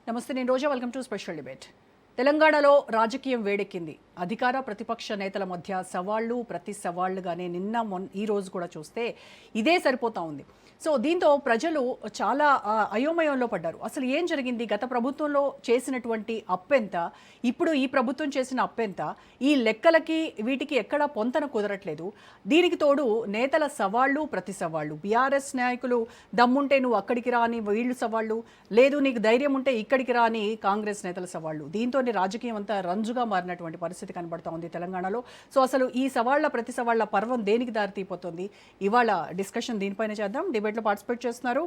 నమస్తే, నేను Roja. Welcome to special debate. తెలంగాణలో రాజకీయం వేడెక్కింది. అధికార ప్రతిపక్ష నేతల మధ్య సవాళ్లు ప్రతి సవాళ్లుగానే ఈ రోజు కూడా చూస్తే ఇదే సరిపోతా ఉంది. సో దీంతో ప్రజలు చాలా అయోమయంలో పడ్డారు. అసలు ఏం జరిగింది? గత ప్రభుత్వంలో చేసినటువంటి అప్పెంత, ఇప్పుడు ఈ ప్రభుత్వం చేసిన అప్పెంత, ఈ లెక్కలకి వీటికి ఎక్కడా పొంతన కుదరట్లేదు. దీనికి తోడు నేతల సవాళ్లు ప్రతి సవాళ్లు. బీఆర్ఎస్ నాయకులు దమ్ముంటే నువ్వు అక్కడికి రా అని వీళ్ళు సవాళ్లు, లేదు నీకు ధైర్యం ఉంటే ఇక్కడికి రా అని కాంగ్రెస్ నేతల సవాళ్లు. దీంతో రాజకీయం అంతా రంజుగా మారినటువంటి పరిస్థితి కనబడతా ఉంది తెలంగాణలో. సో అసలు ఈ సవాళ్ల ప్రతి సవాళ్ల పర్వం దేనికి దారితీపోతుంది? ఇవాళ డిస్కషన్ దీనిపైన చేద్దాం. డిబేట్లో పార్టిసిపేట్ చేస్తున్నారు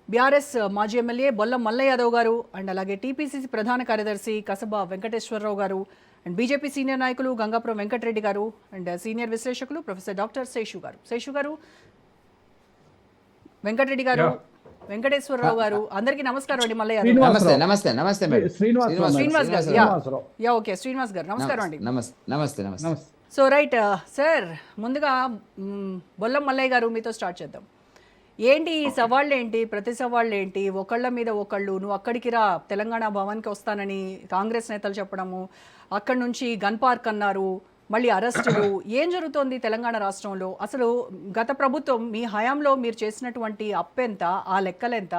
బీఆర్ఎస్ మాజీ ఎమ్మెల్యే బొల్లం మల్లయ్య యాదవ్ గారు, అండ్ అలాగే టీపీసీసీ ప్రధాన కార్యదర్శి కసబా వెంకటేశ్వరరావు గారు, అండ్ బీజేపీ సీనియర్ నాయకులు గంగాపురం వెంకటరెడ్డి గారు, అండ్ సీనియర్ విశ్లేషకులు ప్రొఫెసర్ డాక్టర్ శేషు గారు, వెంకటరెడ్డి గారు, వెంకటేశ్వరరావు గారు. అందరికీ నమస్కారం అండి. మల్లయ్య శ్రీనివాస్ గారు నమస్కారం అండి. సో రైట్ సార్, ముందుగా బొల్లం మల్లయ్య గారు మీతో స్టార్ట్ చేద్దాం. ఏంటి ఈ సవాళ్ళు, ఏంటి ప్రతి సవాళ్ళు, ఏంటి ఒకళ్ళ మీద ఒకళ్ళు నువ్వు అక్కడికి రా తెలంగాణ భవన్కి వస్తానని కాంగ్రెస్ నేతలు చెప్పడము, అక్కడి నుంచి గన్ పార్క్ అన్నారు, మళ్ళీ అరెస్టులు, ఏం జరుగుతోంది తెలంగాణ రాష్ట్రంలో? అసలు గత ప్రభుత్వం మీ హయాంలో మీరు చేసినటువంటి అప్పెంత, ఆ లెక్కలెంత?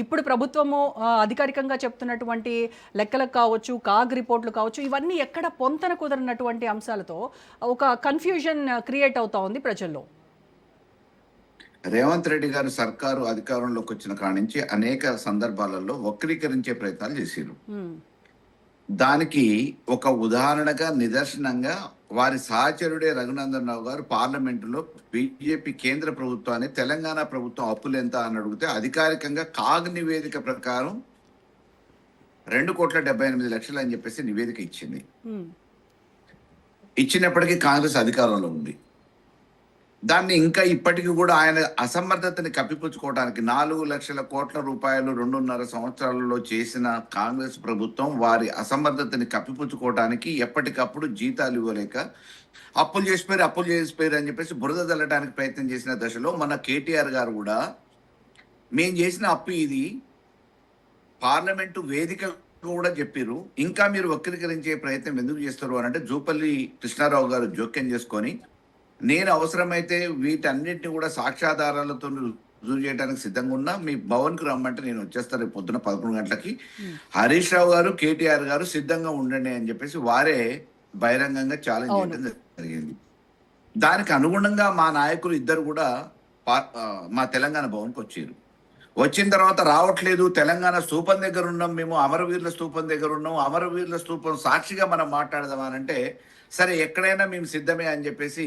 ఇప్పుడు ప్రభుత్వము అధికారికంగా చెప్తున్నటువంటి లెక్కలకు కావచ్చు, కాగ్ రిపోర్ట్లు కావచ్చు, ఇవన్నీ ఎక్కడ పొంతన కుదరనటువంటి అంశాలతో ఒక కన్ఫ్యూజన్ క్రియేట్ అవుతా ఉంది ప్రజల్లో. రేవంత్ రెడ్డి గారు సర్కారు అధికారంలోకి వచ్చిన కాడి నుంచి అనేక సందర్భాలలో వక్రీకరించే ప్రయత్నాలు చేశారు. దానికి ఒక ఉదాహరణగా, నిదర్శనంగా వారి సహచరుడే రఘునందన్ రావు గారు పార్లమెంటులో బీజేపీ కేంద్ర ప్రభుత్వాన్ని తెలంగాణ ప్రభుత్వం అప్పులు ఎంత అని అడిగితే అధికారికంగా కాగ్ నివేదిక ప్రకారం 2,78,00,000 అని చెప్పేసి నివేదిక ఇచ్చింది. ఇచ్చినప్పటికీ కాంగ్రెస్ అధికారంలో ఉంది. దాన్ని ఇంకా ఇప్పటికీ కూడా ఆయన అసమర్థతని కప్పిపుచ్చుకోవడానికి 4,00,000 కోట్ల రూపాయలు 2.5 సంవత్సరాలలో చేసిన కాంగ్రెస్ ప్రభుత్వం వారి అసమర్థతని కప్పిపుచ్చుకోవడానికి ఎప్పటికప్పుడు జీతాలు ఇవ్వలేక అప్పులు చేసిపోయారు అని చెప్పేసి బురద చల్లడానికి ప్రయత్నం చేసిన దశలో మన కేటీఆర్ గారు కూడా మేము చేసిన అప్పు ఇది, పార్లమెంటు వేదిక కూడా చెప్పారు, ఇంకా మీరు వక్రీకరించే ప్రయత్నం ఎందుకు చేస్తారు అని అంటే జూపల్లి కృష్ణారావు గారు జోక్యం చేసుకొని, నేను అవసరమైతే వీటన్నిటిని కూడా సాక్ష్యాధారాలతో రుజువు చేయడానికి సిద్ధంగా ఉన్నా, మీ భవన్కి రమ్మంటే నేను వచ్చేస్తాను రేపు పొద్దున 11 గంటలకి, హరీష్ రావు గారు కేటీఆర్ గారు సిద్ధంగా ఉండండి అని చెప్పేసి వారే బహిరంగంగా ఛాలెంజ్ చేయడం జరిగింది. దానికి అనుగుణంగా మా నాయకులు ఇద్దరు కూడా మా తెలంగాణ భవన్కి వచ్చారు. వచ్చిన తర్వాత రావట్లేదు, తెలంగాణ స్తూపం దగ్గర ఉన్నాం, మేము అమరవీరుల స్తూపం దగ్గర ఉన్నాం, అమరవీరుల స్తూపం సాక్షిగా మనం మాట్లాడదామనంటే సరే ఎక్కడైనా మేము సిద్ధమే అని చెప్పేసి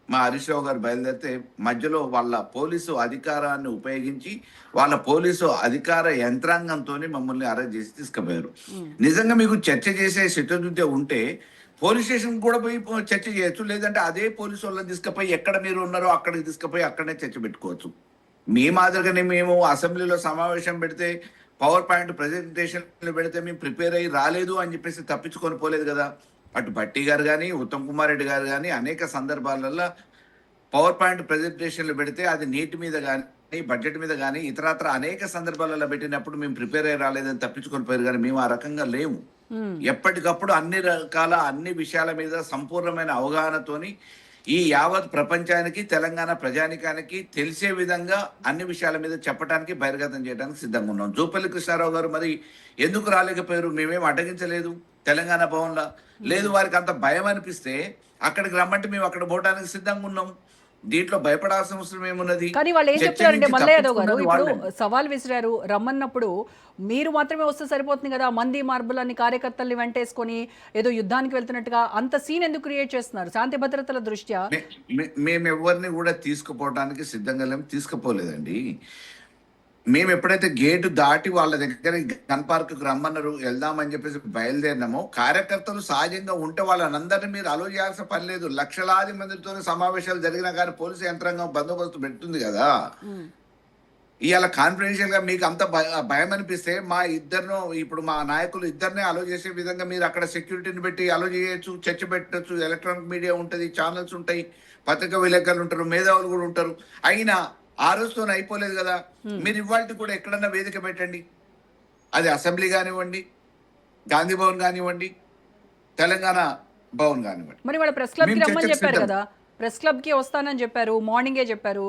మా హరీష్ రావు గారు బయలుదేరితే మధ్యలో వాళ్ళ పోలీసు అధికారాన్ని ఉపయోగించి వాళ్ళ పోలీసు అధికార యంత్రాంగంతో మమ్మల్ని అరెస్ట్ చేసి తీసుకుపోయారు. నిజంగా మీకు చర్చ చేసే చిత్తశుద్ధి ఉంటే పోలీస్ స్టేషన్ కూడా పోయి చర్చ చేయొచ్చు, లేదంటే అదే పోలీసు వాళ్ళని తీసుకుపోయి ఎక్కడ మీరు ఉన్నారో అక్కడికి తీసుకుపోయి అక్కడనే చర్చ పెట్టుకోవచ్చు. మీ మాదిరిగానే మేము అసెంబ్లీలో సమావేశం పెడితే పవర్ పాయింట్ ప్రజెంటేషన్లు పెడితే మేము ప్రిపేర్ అయ్యి రాలేదు అని చెప్పేసి తప్పించుకొని పోలేదు కదా. అటు భట్టి గారు కానీ ఉత్తమ్ కుమార్ రెడ్డి గారు కానీ అనేక సందర్భాలలో పవర్ పాయింట్ ప్రజెంటేషన్లు పెడితే అది నీటి మీద కానీ బడ్జెట్ మీద కానీ ఇతరత్ర అనేక సందర్భాలలో పెట్టినప్పుడు మేము ప్రిపేర్ అయ్యి రాలేదని తప్పించుకొని పోయారు. కానీ మేము ఆ రకంగా లేము. ఎప్పటికప్పుడు అన్ని విషయాల మీద సంపూర్ణమైన అవగాహనతోని ఈ యావత్ ప్రపంచానికి తెలంగాణ ప్రజానికానికి తెలిసే విధంగా అన్ని విషయాల మీద చెప్పడానికి బహిర్గతం చేయడానికి సిద్ధంగా ఉన్నాం. జూపల్లి కృష్ణారావు గారు మరి ఎందుకు రాలేకపోయారు? మేమేం అడ్డగించలేదు తెలంగాణ భవన్లో. లేదు, వారికి అంత భయం అనిపిస్తే అక్కడికి రమ్మంటే మేము అక్కడ పోవడానికి సిద్ధంగా ఉన్నాం. దీంట్లో భయపడాల్సిన అవసరం ఏమున్నది? కానీ వాళ్ళు ఏం చెప్తారంటే మల్లయ్య యాదవ్ గారు ఇప్పుడు సవాల్ విసిరారు, రమ్మన్నప్పుడు మీరు మాత్రమే వస్తే సరిపోతుంది కదా, మంది మార్బులని కార్యకర్తల్ని వెంటేసుకొని ఏదో యుద్ధానికి వెళ్తున్నట్టుగా అంత సీన్ ఎందుకు క్రియేట్ చేస్తున్నారు? శాంతి భద్రతల దృష్ట్యా మేము ఎవరిని కూడా తీసుకుపోవడానికి సిద్ధంగా లేము, తీసుకుపోలేదండి. మేము ఎప్పుడైతే గేటు దాటి వాళ్ళ దగ్గర గన్ పార్క్ రమ్మన్నారు వెళ్దామని చెప్పేసి బయలుదేరినామో, కార్యకర్తలు సహజంగా ఉంటే వాళ్ళందరినీ మీరు అలో చేయాల్సిన పని లేదు. లక్షలాది మందితో సమావేశాలు జరిగినా కానీ పోలీసు యంత్రాంగం బందోబస్తు పెడుతుంది కదా. ఇవాళ కాన్ఫిడెన్షియల్ గా మీకు అంత భయం అనిపిస్తే ఇప్పుడు మా నాయకులు ఇద్దరినే అలో చేసే విధంగా మీరు అక్కడ సెక్యూరిటీని పెట్టి అలో చేయొచ్చు, చర్చ పెట్టచ్చు, ఎలక్ట్రానిక్ మీడియా ఉంటుంది, ఛానల్స్ ఉంటాయి, పత్రికా విలేకరులు ఉంటారు, మేధావులు కూడా ఉంటారు. అయినా ఆ రోజుతో అయిపోలేదు కదా. మీరు ఇవాళ కూడా ఎక్కడన్నా వేదిక పెట్టండి, అది అసెంబ్లీ కానివ్వండి, గాంధీ భవన్ కానివ్వండి, తెలంగాణ భవన్ కానివ్వండి. మరి వాళ్ళ ప్రెస్ క్లబ్కి మేము రమ్మని చర్చకు చెప్పారు సిద్ధం. కదా, ప్రెస్ క్లబ్కి వస్తానని చెప్పారు, మార్నింగే చెప్పారు.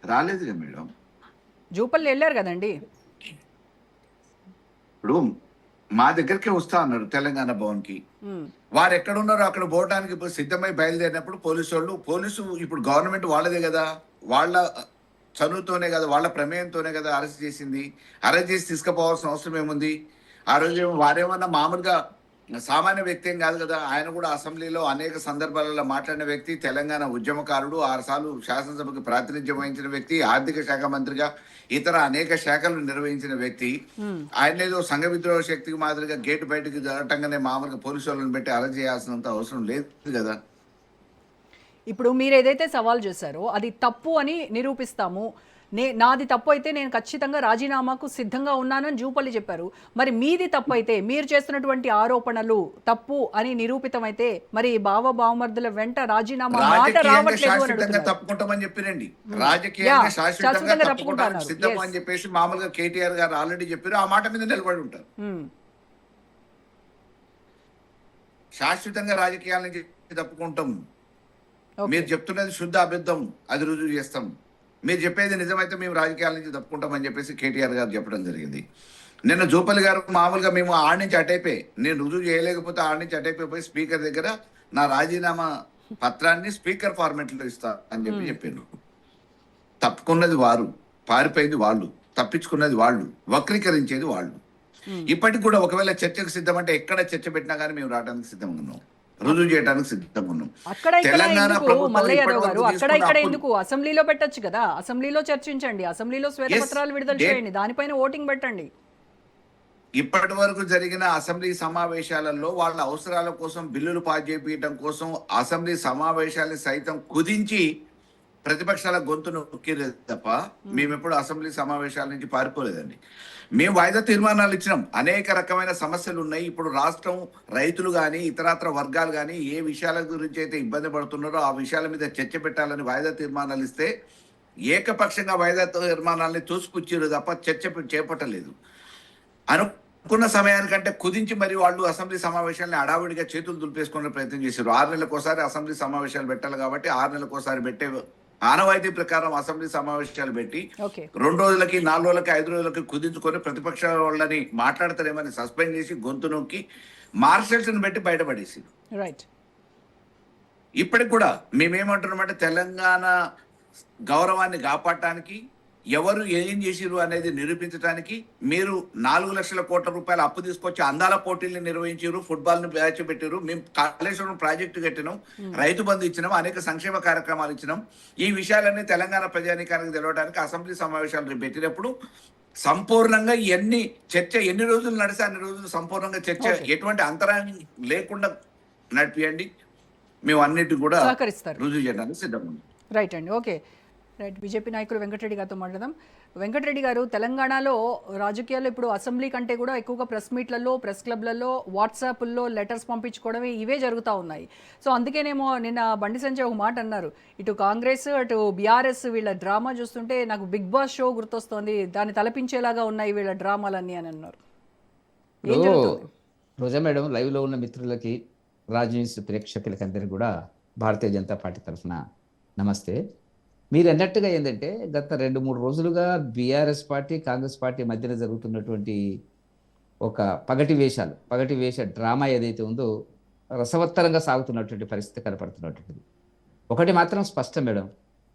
రాలేదుగా మేడం. జూపల్లి వెళ్ళారు కదండి. ఇప్పుడు మా దగ్గరికి వస్తా అన్నారు తెలంగాణ భవన్కి. ఉమ్, వారు ఎక్కడ ఉన్నారో అక్కడ పోవడానికి ఇప్పుడు సిద్ధమై బయలుదేరినప్పుడు పోలీసు ఇప్పుడు గవర్నమెంట్ వాళ్ళదే కదా, వాళ్ళ చనువుతోనే కదా, వాళ్ళ ప్రమేయంతోనే కదా అరెస్ట్ చేసింది. అరెస్ట్ చేసి తీసుకుపోవాల్సిన అవసరం ఏముంది? ఆ రోజు వారేమన్నా మామూలుగా సామాన్య వ్యక్తి ఏం కాదు కదా. ఆయన కూడా అసెంబ్లీలో అనేక సందర్భాలలో మాట్లాడిన వ్యక్తి, తెలంగాణ ఉద్యమకారుడు, 6 సార్లు శాసనసభకు ప్రాతినిధ్యం వహించిన వ్యక్తి, ఆర్థిక శాఖ మంత్రిగా ఇతర అనేక శాఖలు నిర్వహించిన వ్యక్తి. ఆయన ఏదో సంఘ విద్రోహ శక్తికి మాదిరిగా గేటు బయటకు జరగటంగానే మామూలుగా పోలీసు వాళ్ళని పెట్టి అరెస్ట్ చేయాల్సినంత అవసరం లేదు కదా. ఇప్పుడు మీరు ఏదైతే సవాల్ చేశారో అది తప్పు అని నిరూపిస్తాము, నాది తప్పు అయితే నేను ఖచ్చితంగా రాజీనామాకు సిద్ధంగా ఉన్నానని జూపల్లి చెప్పారు. మరి మీది తప్పు అయితే, మీరు చేస్తున్నటువంటి ఆరోపణలు తప్పు అని నిరూపితమైతే మరి బావమర్దుల వెంట రాజీనామా మాట రాజకీయంగా రావట్లేదు అని శాశ్వతంగా అడుగుతున్నారు. తప్పుకుంటామని చెప్పిరండి. రాజకీయంగా శాశ్వతంగా శాశ్వతంగా తప్పుకోవడానికి తప్పుకుంటున్నారు. సిద్ధం Yes. అని చెప్పేసి మామూలుగా కేటీఆర్ గారు ఆల్రెడీ చెప్పారు. ఆ మాట మీద నిలబడి ఉంటారు. ఉమ్, శాశ్వతంగా రాజకీయాల నుంచి తప్పుకుంటాం. ఓకే. మీరు చెప్తున్నది శుద్ధ అబద్ధం, అది రుజువు చేస్తాం. మీరు చెప్పేది నిజమైతే మేము రాజకీయాల నుంచి తప్పుకుంటామని చెప్పేసి కేటీఆర్ గారు చెప్పడం జరిగింది. నిన్న జూపల్లి గారు మామూలుగా మేము ఆడి నుంచి అటైపోయి, నేను రుజువు చేయలేకపోతే ఆడి నుంచి అటైపోయి స్పీకర్ దగ్గర నా రాజీనామా పత్రాన్ని స్పీకర్ ఫార్మాట్లో ఇస్తా అని చెప్పారు. తప్పుకున్నది వారు, పారిపోయింది వాళ్ళు, తప్పించుకున్నది వాళ్ళు, వక్రీకరించేది వాళ్ళు. ఇప్పటికి కూడా ఒకవేళ చర్చకు సిద్ధం అంటే ఎక్కడ చర్చ పెట్టినా కానీ మేము రావడానికి సిద్ధంగా ఉన్నాం, రుజువు చేయడానికి సిద్ధంగా ఉన్నాం. అక్కడ ఇక్కడ తెలంగాణ ఎందుకు ప్రభుత్వం మల్లయ్య యాదవ్ ఇప్పటివరకు గారు, అక్కడ తీసుకున్న ఇక్కడ అప్పులు- ఎందుకు అసెంబ్లీలో పెట్టొచ్చు కదా, అసెంబ్లీలో చర్చించండి, అసెంబ్లీలో శ్వేతపత్రాలు విడుదల Yes. చేయండి, దానిపైన ఓటింగ్ పెట్టండి. ఇప్పటి వరకు జరిగిన అసెంబ్లీ సమావేశాలలో వాళ్ళ అవసరాల కోసం బిల్లులు పాస్ చేయించడం కోసం అసెంబ్లీ సమావేశాలను సైతం కుదించి ప్రతిపక్షాల గొంతు నొక్కిరే తప్ప మేము ఎప్పుడు అసెంబ్లీ సమావేశాల నుంచి పారిపోలేదండి. మేము వాయిదా తీర్మానాలు ఇచ్చినాం. అనేక రకమైన సమస్యలు ఉన్నాయి. ఇప్పుడు రాష్ట్రం, రైతులు కానీ ఇతరత్ర వర్గాలు కానీ ఏ విషయాల గురించి అయితే ఇబ్బంది పడుతున్నారో ఆ విషయాల మీద చర్చ పెట్టాలని వాయిదా తీర్మానాలు ఇస్తే ఏకపక్షంగా వాయిదా తీర్మానాలని తోసిపుచ్చారు తప్ప చర్చ చేపట్టలేదు. అనుకున్న సమయానికంటే కుదించి మరి వాళ్ళు అసెంబ్లీ సమావేశాలను అడావుడిగా చేతులు దులిపేసుకునే ప్రయత్నం చేశారు. 6 నెలలకోసారి అసెంబ్లీ సమావేశాలు పెట్టాలి కాబట్టి 6 నెలలకోసారి పెట్టే ఆనవాయితీ ప్రకారం అసెంబ్లీ సమావేశాలు పెట్టి ఓకే. 2 రోజులకి, 4 రోజులకి, 5 రోజులకి కుదించుకొని ప్రతిపక్ష వాళ్ళని మాట్లాడతారేమని సస్పెండ్ చేసి గొంతు నొక్కి మార్షల్స్ని పెట్టి బయటపడేసి రైట్. ఇప్పటికి కూడా మేమేమంటున్నామంటే తెలంగాణ గౌరవాన్ని కాపాడటానికి ఎవరు ఏం చేసిరు అనేది నిరూపించడానికి మీరు 4 లక్షల కోట్ల రూపాయల అప్పు తీసుకొచ్చి అందాల పోటీల్ని నిర్వహించారు, ఫుట్బాల్ ని బ్యాచ్ పెట్టారు, మేము కాళేశ్వరం ప్రాజెక్టు కట్టినాం, రైతు బంధు ఇచ్చినాం, అనేక సంక్షేమ కార్యక్రమాలు ఇచ్చినాం. ఈ విషయాలన్నీ తెలంగాణ ప్రజానీకానికి తెలవడానికి అసెంబ్లీ సమావేశాలు పెట్టినప్పుడు సంపూర్ణంగా ఎన్ని రోజులు నడిస్తే అన్ని రోజులు సంపూర్ణంగా చర్చ ఎటువంటి అంతరాయం లేకుండా నడిపియండి. మేము అన్నిటి కూడా సహకరిస్తారు. రుజువు చేయడానికి సిద్ధంగా ఉన్నాం. రైట్ అండి. Okay right. బీజేపీ నాయకులు వెంకటరెడ్డి గారితో మాట్లాడదాం. వెంకటరెడ్డి గారు, తెలంగాణలో రాజకీయాల్లో ఇప్పుడు అసెంబ్లీ కంటే కూడా ఎక్కువగా ప్రెస్ మీట్లలో, ప్రెస్ క్లబ్లలో, వాట్సాప్ల్లో లెటర్స్ పంపించుకోవడమే ఇవే జరుగుతూ ఉన్నాయి. సో అందుకేనేమో నిన్న బండి సంజయ్ ఒక మాట అన్నారు, ఇటు కాంగ్రెస్ అటు బీఆర్ఎస్ వీళ్ళ డ్రామా చూస్తుంటే నాకు బిగ్ బాస్ షో గుర్తొస్తోంది, దాన్ని తలపించేలాగా ఉన్నాయి వీళ్ళ డ్రామాలన్నీ అని అన్నారు. ఏం జరుగుతుంది? రోజా మేడం, లైవ్లో ఉన్న మిత్రులకి, రాజ్ న్యూస్ ప్రేక్షకులకి అందరికీ కూడా భారతీయ జనతా పార్టీ తరఫున నమస్తే. మీరు అన్నట్టుగా ఏంటంటే గత 2-3 రోజులుగా బీఆర్ఎస్ పార్టీ, కాంగ్రెస్ పార్టీ మధ్యన జరుగుతున్నటువంటి ఒక పగటి వేష డ్రామా ఏదైతే ఉందో రసవత్తరంగా సాగుతున్నటువంటి పరిస్థితి కనపడుతున్నటువంటిది. ఒకటి మాత్రం స్పష్టం మేడం,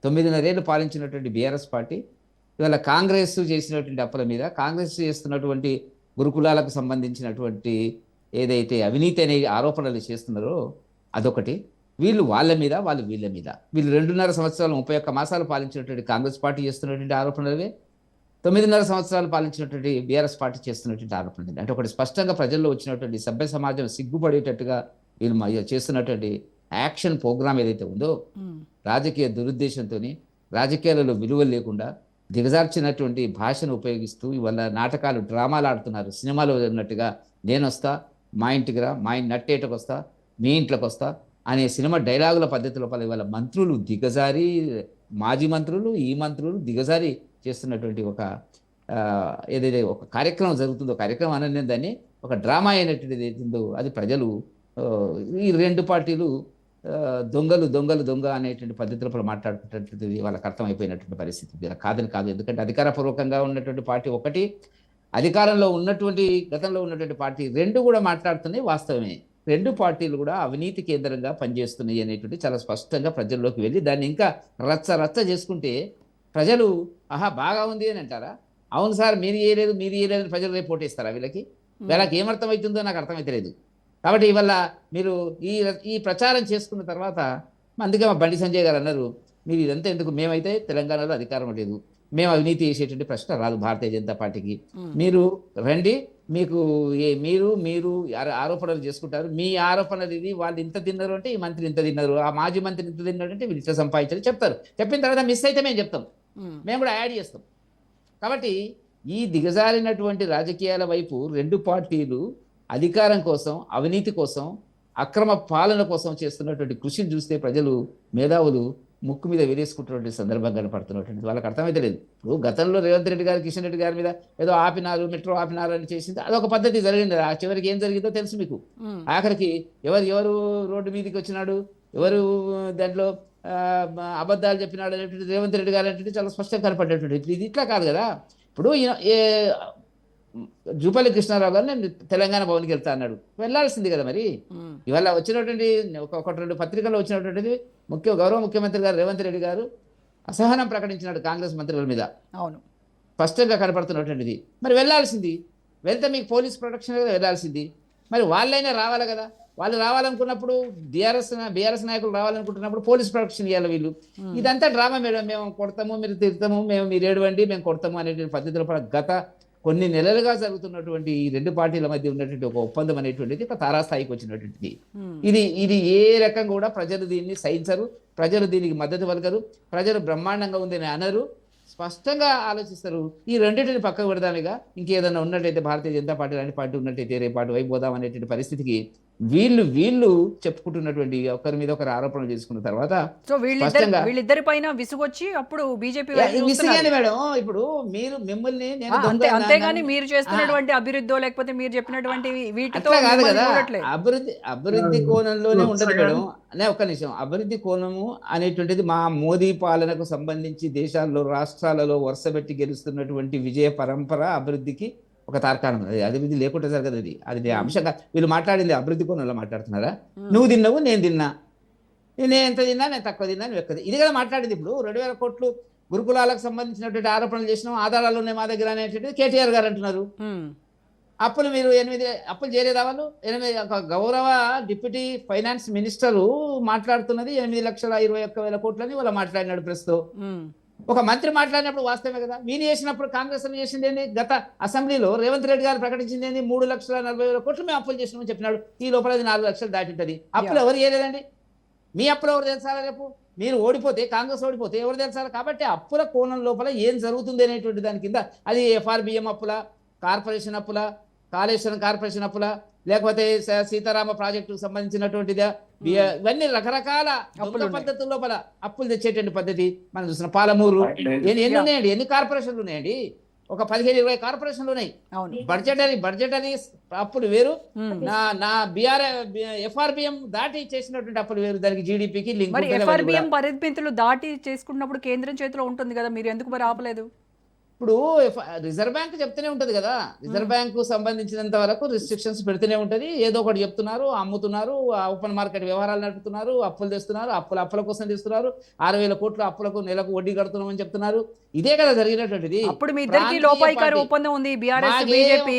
9.5 ఏళ్ళు పాలించినటువంటి బీఆర్ఎస్ పార్టీ ఇవాళ కాంగ్రెస్ చేసినటువంటి అప్పుల మీద, కాంగ్రెస్ చేస్తున్నటువంటి గురుకులాలకు సంబంధించినటువంటి ఏదైతే అవినీతి అనే ఆరోపణలు చేస్తున్నారో అదొకటి. వీళ్ళు వాళ్ళ మీద, వాళ్ళు వీళ్ళ మీద. వీళ్ళు 2.5 సంవత్సరాలు 31 మాసాలు పాలించినటువంటి కాంగ్రెస్ పార్టీ చేస్తున్నటువంటి ఆరోపణలవే, 9.5 సంవత్సరాలు పాలించినటువంటి బీఆర్ఎస్ పార్టీ చేస్తున్నటువంటి ఆరోపణలు. అంటే ఒకటి స్పష్టంగా ప్రజల్లో వచ్చినటువంటి సభ్య సమాజం సిగ్గుపడేటట్టుగా వీళ్ళు చేస్తున్నటువంటి యాక్షన్ ప్రోగ్రామ్ ఏదైతే ఉందో రాజకీయ దురుద్దేశంతో, రాజకీయాలలో విలువలు లేకుండా దిగజార్చినటువంటి భాషను ఉపయోగిస్తూ ఇవాళ నాటకాలు, డ్రామాలు ఆడుతున్నారు. సినిమాలో ఉన్నట్టుగా నేను వస్తా, మా ఇంటికి రా, మా ఇంటి నట్టేటకు వస్తా, మీ ఇంట్లోకి వస్తా అనే సినిమా డైలాగుల పద్ధతి లోపల ఇవాళ మంత్రులు దిగజారి, మాజీ మంత్రులు, ఈ మంత్రులు దిగజారి చేస్తున్నటువంటి ఒక ఏదైతే ఒక కార్యక్రమం జరుగుతుందో, కార్యక్రమం అననే దాన్ని ఒక డ్రామా అయినటువంటిది ఏదైతుందో అది ప్రజలు ఆ, ఈ రెండు పార్టీలు దొంగలు దొంగలు దొంగ అనేటువంటి పద్ధతిలో మాట్లాడుతున్నటువంటిది వాళ్ళకి అర్థమైపోయినటువంటి పరిస్థితి. ఇలా కాదని కాదు, ఎందుకంటే అధికారపూర్వకంగా ఉన్నటువంటి పార్టీ ఒకటి, అధికారంలో ఉన్నటువంటి గతంలో ఉన్నటువంటి పార్టీ రెండు కూడా మాట్లాడుతున్నాయి. వాస్తవమే, రెండు పార్టీలు కూడా అవినీతి కేంద్రంగా పనిచేస్తున్నాయి అనేటువంటి చాలా స్పష్టంగా ప్రజల్లోకి వెళ్ళి దాన్ని ఇంకా రచ్చ రచ్చ చేసుకుంటే ప్రజలు ఆహా బాగా ఉంది అని అంటారా? అవును సార్ మీరు చేయలేదు ప్రజలు రేపు ఓటేస్తారా? వీళ్ళకి ఏమర్థమవుతుందో నాకు అర్థమైతలేదు. కాబట్టి ఇవల్ల మీరు ఈ ప్రచారం చేసుకున్న తర్వాత అందుకే మా బండి సంజయ్ గారు అన్నారు, మీరు ఇదంతా ఎందుకు, మేమైతే తెలంగాణలో అధికారం లేదు, మేము అవినీతి చేసేటువంటి ప్రశ్న రాదు భారతీయ జనతా పార్టీకి, మీరు రండి, మీకు మీరు ఆరోపణలు చేసుకుంటారు, మీ ఆరోపణలు ఇది, వాళ్ళు ఇంత తిన్నారు అంటే ఈ మంత్రి ఇంత తిన్నారు, ఆ మాజీ మంత్రి ఇంత తిన్నారు అంటే వీళ్ళు ఇట్లా సంపాదించారు చెప్తారు. చెప్పిన తర్వాత మిస్ అయితే మేము చెప్తాం, మేము కూడా యాడ్ చేస్తాం. కాబట్టి ఈ దిగజారినటువంటి రాజకీయాల వైపు రెండు పార్టీలు అధికారం కోసం, అవినీతి కోసం, అక్రమ పాలన కోసం చేస్తున్నటువంటి కృషిని చూస్తే ప్రజలు, మేధావులు ముక్కు మీద వేరేసుకుంటున్నటువంటి సందర్భం కనపడుతున్నటువంటి వాళ్ళకి అర్థమైతే లేదు. ఇప్పుడు గతంలో రేవంత్ రెడ్డి గారు, కిషన్ రెడ్డి గారి మీద ఏదో ఆపినారు, మెట్రో ఆపినారు అని చేసింది, అదొక పద్ధతి జరిగింది. ఆ చివరికి ఏం జరిగిందో తెలుసు మీకు. ఆఖరికి ఎవరు రోడ్డు మీదకి వచ్చినాడు, ఎవరు దాంట్లో అబద్ధాలు చెప్పినాడు అనేటువంటి రేవంత్ రెడ్డి గారు అంటే చాలా స్పష్టంగా కనపడేటువంటి. ఇది ఇట్లా కాదు కదా. ఇప్పుడు జూపల్లి కృష్ణారావు గారు నేను తెలంగాణ భవన్కి వెళ్తా అన్నాడు, వెళ్ళాల్సింది కదా. మరి ఇవాళ వచ్చినటువంటి ఒకటి రెండు పత్రికల్లో వచ్చినటువంటిది గౌరవ ముఖ్యమంత్రి గారు రేవంత్ రెడ్డి గారు అసహనం ప్రకటించినాడు కాంగ్రెస్ మంత్రుల మీద. అవును, స్పష్టంగా కనపడుతున్నటువంటిది. మరి వెళ్ళాల్సింది, వెళ్తే మీకు పోలీస్ ప్రొటెక్షన్ వెళ్ళాల్సింది. మరి వాళ్ళైనా రావాలి కదా. వాళ్ళు రావాలనుకున్నప్పుడు బీఆర్ఎస్ నాయకులు రావాలనుకుంటున్నప్పుడు పోలీస్ ప్రొటెక్షన్ ఇవ్వాలి వీళ్ళు. ఇదంతా డ్రామా మేడం, మేము కొడతాము, మీరు తిడతాము, మీరు ఏడవండి, మేము కొడతాము అనేటువంటి పద్ధతిలో గత కొన్ని నెలలుగా జరుగుతున్నటువంటి ఈ రెండు పార్టీల మధ్య ఉన్నటువంటి ఒక ఒప్పందం అనేటువంటిది ఒక తారాస్థాయికి వచ్చినటువంటిది. ఇది ఏ రకంగా కూడా ప్రజలు దీన్ని సహించరు, ప్రజలు దీనికి మద్దతు పలకరు, ప్రజలు బ్రహ్మాండంగా ఉందని అనరు, స్పష్టంగా ఆలోచిస్తారు. ఈ రెండింటిని పక్కకు పెడదామిగా, ఇంకేదన్నా ఉన్నట్టయితే భారతీయ జనతా పార్టీ లాంటి పార్టీ ఉన్నట్టయితే రేపాటు వైపు పోదాం అనేటువంటి పరిస్థితికి వీళ్ళు చెప్పుకుంటున్నటువంటి ఒకరి మీద ఒకరు ఆరోపణలు చేసుకున్న తర్వాత వీళ్ళిద్దరి పైన విసుగొచ్చి అప్పుడు బీజేపీ విసిగాని మేడం. ఇప్పుడు మిమ్మల్ని అంతేగాని మీరు చేస్తున్నటువంటి అభివృద్ధి లేకపోతే మీరు చెప్పినటువంటి వీటితో కాదు కదా. అభివృద్ధి కోణంలోనే ఉండదు మేడం. ఒక్క నిమిషం, అభివృద్ధి కోణము అనేటువంటిది మా మోదీ పాలనకు సంబంధించి దేశాల్లో రాష్ట్రాలలో వరుసబెట్టి గెలుస్తున్నటువంటి విజయ పరంపర అభివృద్ధికి ఒక తార్కాణం. అది అభివృద్ధి లేకుంటే జరగదు. అది అంశంగా వీళ్ళు మాట్లాడింది అభివృద్ధి కోణంలో మాట్లాడుతున్నారా? నువ్వు తిన్నావు, నేను తిన్నా, నేను ఎంత తిన్నా, నేను తక్కువ తిన్నా, నువ్వు ఎక్కది, ఇది కదా మాట్లాడింది. ఇప్పుడు 2000 కోట్లు గురుకులాలకు సంబంధించినటువంటి ఆరోపణలు చేసినాం, ఆధారాలు ఉన్నాయి మా దగ్గర అనేటువంటిది కేటీఆర్ గారు అంటున్నారు. అప్పులు మీరు 8 అప్పులు చేయలేదా? వాళ్ళు 8 గౌరవ డిప్యూటీ ఫైనాన్స్ మినిస్టరు మాట్లాడుతున్నది 8,21,000 కోట్లని వాళ్ళు మాట్లాడినాడు ప్రస్తుతం. ఒక మంత్రి మాట్లాడినప్పుడు వాస్తవమే కదా. వీళ్ళు చేసినప్పుడు కాంగ్రెస్ చేసింది ఏంది? గత అసెంబ్లీలో రేవంత్ రెడ్డి గారు ప్రకటించింది ఏంది? 3,40,000 కోట్లు మేము అప్పులు చేసినామని చెప్పినాడు. ఈ లోపల 4 లక్షలు దాటి ఉంటుంది. అప్పులు ఎవరు చేయలేదండి? మీ అప్పులు ఎవరు తెలుసారా? రేపు మీరు ఓడిపోతే, కాంగ్రెస్ ఓడిపోతే ఎవరు తెలుసారా? కాబట్టి అప్పుల కోణం లోపల ఏం జరుగుతుంది అనేటువంటి దాని కింద అది FRBM అప్పుల, కార్పొరేషన్ అప్పుల, కాళేశ్వరం కార్పొరేషన్ అప్పుల, లేకపోతే సీతారామ ప్రాజెక్టుకు సంబంధించినటువంటిదా, ఇవన్నీ రకరకాల పద్ధతుల లోపల అప్పులు తెచ్చేటువంటి పద్ధతి మనం చూసిన. పాలమూరు ఎన్ని ఉన్నాయండి? ఎన్ని కార్పొరేషన్లు ఉన్నాయండి? ఒక 15-20 కార్పొరేషన్లు ఉన్నాయి. బడ్జెటరీ అప్పులు వేరు, నా FRBM దాటి చేసినటువంటి అప్పులు వేరు. దానికి జీడిపికి లింక్. FRBM పరిమితులు దాటి చేసుకున్నప్పుడు కేంద్రం చేతిలో ఉంటుంది కదా, మీరు ఎందుకు మరి ఆపలేదు? ఇప్పుడు రిజర్వ్ బ్యాంక్ చెప్తూనే ఉంటుంది కదా. రిజర్వ్ బ్యాంకు సంబంధించినంత వరకు రిస్ట్రిక్షన్స్ పెడుతూనే ఉంటుంది. ఏదో ఒకటి చెప్తున్నారు, అమ్ముతున్నారు, ఓపెన్ మార్కెట్ వ్యవహారాలు నడుపుతున్నారు, అప్పులు తెస్తున్నారు, అప్పుల కోసం తెస్తున్నారు, 6,000 కోట్ల అప్పులకు నెలకు వడ్డీ కడుతున్నామని చెప్తున్నారు. ఇదే కదా జరిగినటువంటిది. అప్పుడు మీ ఇద్దరికి లోపాయికారి ఒప్పందం ఉంది, బీఆర్ఎస్ బీజేపీ,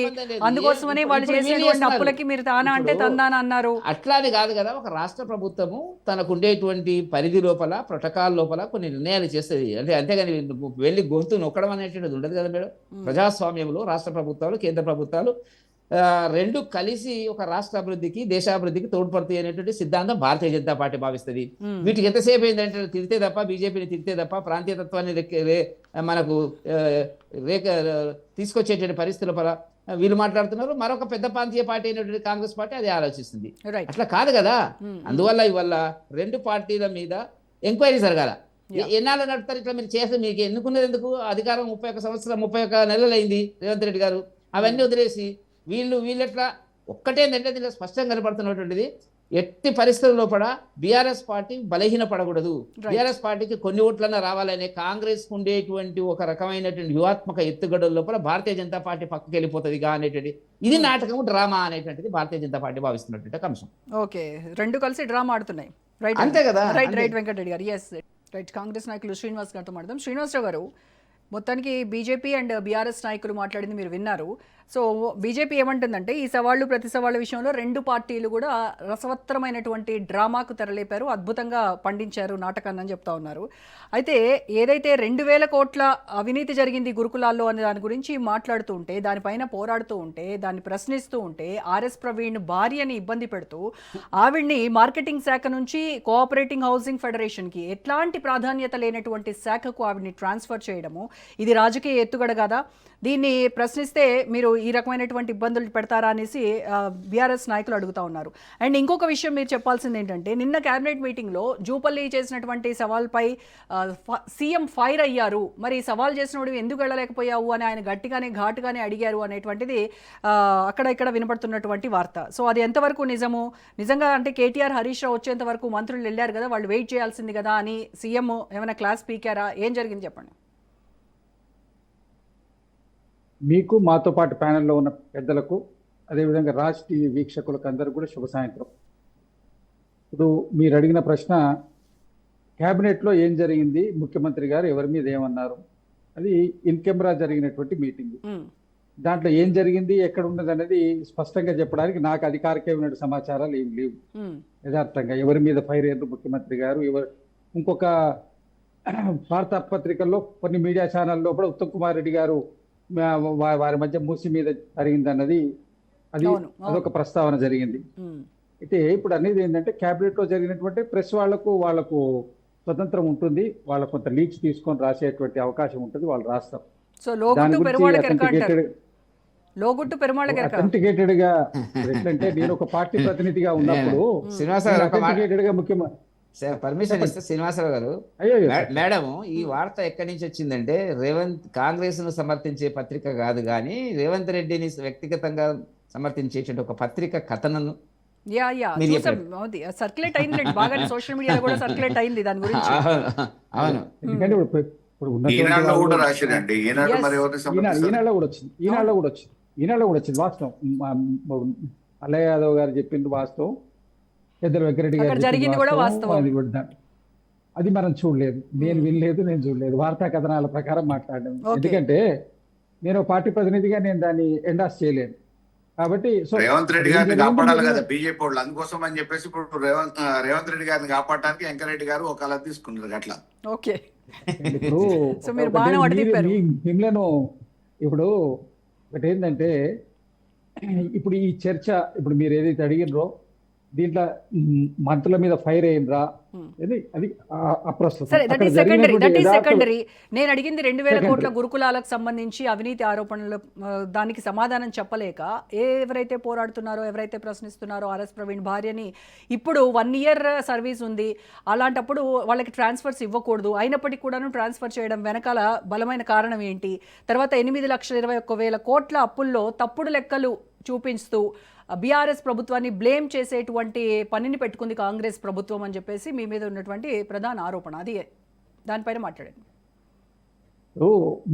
అందుకోసమనే వాళ్ళు చేసేటువంటి అప్పులకి మీరు తానా అంటే తందానా అన్నారు. అట్లాది కాదు కదా. ఒక రాష్ట్ర ప్రభుత్వము తనకు ఉండేటువంటి పరిధి లోపల, ప్రోటోకాల్ లోపల కొన్ని నిర్ణయాలు చేస్తుంది. అంతేగాని వెళ్ళి గొంతు నొక్కడం అనేటువంటి ఉండదు కదా మేడం. ప్రజాస్వామ్యంలో రాష్ట్ర ప్రభుత్వాలు, కేంద్ర ప్రభుత్వాలు రెండు కలిసి ఒక రాష్ట్ర అభివృద్ధికి, దేశాభివృద్ధికి తోడ్పడతాయి అనేటువంటి సిద్ధాంతం భారతీయ జనతా పార్టీ భావిస్తుంది. వీటికి ఎంతసేపు ఏంటంటే తిరితే తప్ప, బీజేపీని తిరితే తప్ప, ప్రాంతీయతత్వాన్ని మనకు తీసుకొచ్చేటువంటి పరిస్థితుల పర వీళ్ళు మాట్లాడుతున్నారు. మరొక పెద్ద ప్రాంతీయ పార్టీ అయినటువంటి కాంగ్రెస్ పార్టీ అది ఆలోచిస్తుంది. అట్లా కాదు కదా. అందువల్ల ఇవల్ల రెండు పార్టీల మీద ఎంక్వైరీ జరగాల. ఎన్నాళ్ళు నడుపుతారు ఇట్లా? మీరు చేస్తే మీకు ఎన్నుకున్నది ఎందుకు? అధికారం 31 సంవత్సరం 31 నెలలు అయింది రేవంత్ రెడ్డి గారు. అవన్నీ వదిలేసి వీళ్ళెట్లా ఒక్కటేందంటే దీనిలో స్పష్టంగా కనపడుతున్నటువంటిది, ఎట్టి పరిస్థితుల్లో కూడా బీఆర్ఎస్ పార్టీ బలహీన పడకూడదు. బీఆర్ఎస్ పార్టీకి కొన్ని ఓట్లన్నా రావాలనే కాంగ్రెస్ ఉండేటువంటి ఒక రకమైనటువంటి వ్యూహాత్మక ఎత్తుగడల లోపల భారతీయ జనతా పార్టీ పక్కకి వెళ్ళిపోతుంది అనేటువంటి ఇది నాటకం, డ్రామా అనేటువంటిది భారతీయ జనతా పార్టీ భావిస్తున్నటువంటి అంశం. ఓకే, రెండు కలిసి డ్రామా ఆడుతున్నాయి. రైట్ అంతే కదా? రైట్ వెంకటరెడ్డి గారు. Yes right. కాంగ్రెస్ నాయకులు శ్రీనివాస్ గారితో మాట్లాడదాం. శ్రీనివాసరావు గారు, మొత్తానికి బీజేపీ అండ్ బీఆర్ఎస్ నాయకులు మాట్లాడింది మీరు విన్నారు. సో బీజేపీ ఏమంటుందంటే ఈ సవాళ్ళు ప్రతి సవాళ్ళ విషయంలో రెండు పార్టీలు కూడా రసవత్తరమైనటువంటి డ్రామాకు తెరలేపారు, అద్భుతంగా పండించారు నాటకాన్ని అని చెప్తా ఉన్నారు. అయితే ఏదైతే 2000 కోట్ల అవినీతి జరిగింది గురుకులాల్లో అనే దాని గురించి మాట్లాడుతూ ఉంటే, దానిపైన పోరాడుతూ ఉంటే, దాన్ని ప్రశ్నిస్తూ ఉంటే, ఆర్ఎస్ ప్రవీణ్ భార్యని ఇబ్బంది పెడుతూ ఆవిడ్ని మార్కెటింగ్ శాఖ నుంచి కోఆపరేటింగ్ హౌసింగ్ ఫెడరేషన్కి ఎట్లాంటి ప్రాధాన్యత లేనటువంటి శాఖకు ఆవిడ్ని ట్రాన్స్ఫర్ చేయడము, ఇది రాజకీయ ఎత్తుగడ కదా? దీన్ని ప్రశ్నిస్తే మీరు ఈ రకమైనటువంటి ఇబ్బందులు పెడతారా అనేసి బీఆర్ఎస్ నాయకులు అడుగుతా ఉన్నారు. అండ్ ఇంకొక విషయం మీరు చెప్పాల్సింది ఏంటంటే, నిన్న కేబినెట్ మీటింగ్లో జూపల్లి చేసినటువంటి సవాల్పై సీఎం ఫైర్ అయ్యారు. మరి సవాల్ చేసినప్పుడు ఎందుకు వెళ్ళలేకపోయావు అని ఆయన గట్టిగానే ఘాటుగానే అడిగారు అనేటువంటిది అక్కడ ఇక్కడ వినపడుతున్నటువంటి వార్త. సో అది ఎంతవరకు నిజము? నిజంగా అంటే కేటీఆర్, హరీష్ రావు వచ్చేంత వరకు మంత్రులు వెళ్ళారు కదా, వాళ్ళు వెయిట్ చేయాల్సింది కదా అని సీఎం ఏమైనా క్లాస్ పీకారా? ఏం జరిగింది చెప్పండి. మీకు, మాతో పాటు ప్యానెల్లో ఉన్న పెద్దలకు, అదేవిధంగా రాజ్ టీవీ వీక్షకులకు అందరూ కూడా శుభ సాయంత్రం. ఇప్పుడు మీరు అడిగిన ప్రశ్న, క్యాబినెట్లో ఏం జరిగింది, ముఖ్యమంత్రి గారు ఎవరి మీద ఏమన్నారు, అది ఇన్ కెమెరా జరిగినటువంటి మీటింగ్. దాంట్లో ఏం జరిగింది, ఎక్కడ ఉన్నది అనేది స్పష్టంగా చెప్పడానికి నాకు అధికారికమైన సమాచారాలు ఏం లేవు. యథార్థంగా ఎవరి మీద ఫైర్ అయ్యారు ముఖ్యమంత్రి గారు, ఇంకొక వార్తాపత్రికల్లో కొన్ని మీడియా ఛానల్లో కూడా ఉత్తమ్ కుమార్ రెడ్డి గారు వారి మధ్య మూసి మీద జరిగింది అన్నది అదొక ప్రస్తావన జరిగింది. అయితే ఇప్పుడు అనేది ఏంటంటే, క్యాబినెట్ లో జరిగినటువంటి ప్రెస్ వాళ్లకు స్వతంత్రం ఉంటుంది, వాళ్ళకు కొంత లీక్స్ తీసుకొని రాసేటువంటి అవకాశం ఉంటుంది, వాళ్ళు రాస్తారు. అథెంటికేటెడ్ గా ఎట్లంటే, నేను ఒక పార్టీ ప్రతినిధిగా ఉన్నప్పుడు అథెంటికేటెడ్ గా ముఖ్యమంత్రి పర్మిషన్ ఇస్తే శ్రీనివాసరావు గారు, మేడం ఈ వార్త ఎక్కడి నుంచి వచ్చిందంటే, కాంగ్రెస్ ను సమర్థించే పత్రిక కాదు కానీ రేవంత్ రెడ్డిని వ్యక్తిగతంగా సమర్థించేటువంటి ఒక పత్రిక కథనను సర్క్యులేట్ అయింది బాగా, సోషల్ మీడియాలో కూడా సర్క్యులేట్ అయింది దాని గురించి. అవును, ఈనాడులో కూడా వచ్చింది వాస్తవం. అల్లయ్య యాదవ్ గారు చెప్పింది వాస్తవం, పెద్దలు వెంకరెడ్డి గారు జరిగింది కూడా వాస్తవం. అది మనం చూడలేదు, నేను వినలేదు, నేను చూడలేదు, వార్తా కథనాల ప్రకారం మాట్లాడాను. ఎందుకంటే నేను పార్టీ ప్రతినిధిగా నేను దాన్ని ఎండాస్ చేయలేను కాబట్టి. రేవంత్ రెడ్డి గారిని కాపాడాలి కదా బీజేపీ వాళ్ళు, అందుకోసం అని చెప్పేసి ఇప్పుడు రేవంత్ రెడ్డి గారిని కాపాడడానికి వెంకరెడ్డి గారు ఒక అలా తీసుకున్నారు అట్లా. ఓకే, మిమ్మల్ని ఇప్పుడు ఒకటి ఏంటంటే, ఇప్పుడు ఈ చర్చ ఇప్పుడు మీరు ఏదైతే అడిగినరో, దీంట్లో మంత్రుల మీద ఫైర్ అయ్యిండ్రా, అది అప్రస్తుతం. నేను అడిగింది 2000 కోట్ల గురుకులాలకు సంబంధించి అవినీతి ఆరోపణలు, దానికి సమాధానం చెప్పలేక ఎవరైతే పోరాడుతున్నారో, ఎవరైతే ప్రశ్నిస్తున్నారో, ఆర్ఎస్ ప్రవీణ్ భార్యని ఇప్పుడు 1 year సర్వీస్ ఉంది, అలాంటప్పుడు వాళ్ళకి ట్రాన్స్ఫర్స్ ఇవ్వకూడదు, అయినప్పటికీ కూడాను ట్రాన్స్ఫర్ చేయడం వెనకాల బలమైన కారణం ఏంటి? తర్వాత 8,21,000 కోట్ల అప్పుల్లో తప్పుడు లెక్కలు చూపిస్తూ బీఆర్ఎస్ ప్రభుత్వాన్ని బ్లేమ్ చేసేటువంటి పనిని పెట్టుకుంది కాంగ్రెస్ ప్రభుత్వం అని చెప్పేసి మీ మీద ఉన్నటువంటి ప్రధాన ఆరోపణ. అది దానిపైన మాట్లాడండి.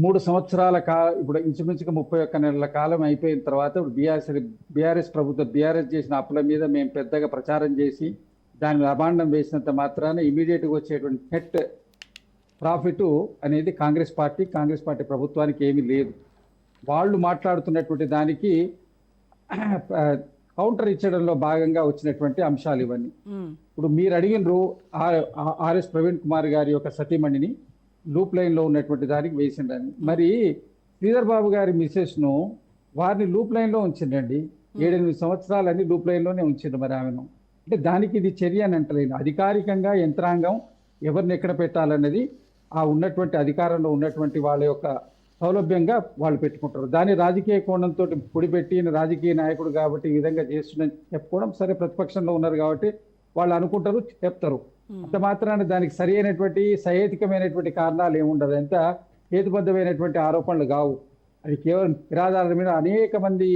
3 సంవత్సరాల ఇప్పుడు ఇంచుమించుగా 31 నెలల కాలం అయిపోయిన తర్వాత బీఆర్ఎస్ ప్రభుత్వం బీఆర్ఎస్ చేసిన అప్పుల మీద మేము పెద్దగా ప్రచారం చేసి దాని మీద అభాండం వేసినంత మాత్రాన ఇమీడియట్గా వచ్చేటువంటి నెట్ ప్రాఫిట్ అనేది కాంగ్రెస్ పార్టీ ప్రభుత్వానికి ఏమీ లేదు. వాళ్ళు మాట్లాడుతున్నటువంటి దానికి కౌంటర్ ఇచ్చడంలో భాగంగా వచ్చినటువంటి అంశాలు ఇవన్నీ. ఇప్పుడు మీరు అడిగినరు ఆర్ఎస్ ప్రవీణ్ కుమార్ గారి యొక్క సతీమణిని లూప్ లైన్ లో ఉన్నటువంటి దానికి వేసిండని. మరి శ్రీధర్ బాబు గారి మిసెస్ ను వారిని లూప్ లైన్ లో ఉంచిండండి, 7-8 సంవత్సరాలని లూప్ లైన్ లోనే ఉంచిండు. మరి ఆమెను అంటే దానికి ఇది చర్య అని అంటలేదు. అధికారికంగా యంత్రాంగం ఎవరిని ఎక్కడ పెట్టాలన్నది ఆ ఉన్నటువంటి అధికారంలో ఉన్నటువంటి వాళ్ళ యొక్క సౌలభ్యంగా వాళ్ళు పెట్టుకుంటారు. దాన్ని రాజకీయ కోణంతో పొడిపెట్టి రాజకీయ నాయకుడు కాబట్టి ఈ విధంగా చేస్తుందని చెప్పుకోవడం సరే, ప్రతిపక్షంలో ఉన్నారు కాబట్టి వాళ్ళు అనుకుంటారు, చెప్తారు. అంత మాత్రాన దానికి సరి అయినటువంటి సహేతుకమైనటువంటి కారణాలు ఏముండదు, ఎంత హేతుబద్ధమైనటువంటి ఆరోపణలు కావు. అది కేవలం నిరాధారాల మీద అనేక మంది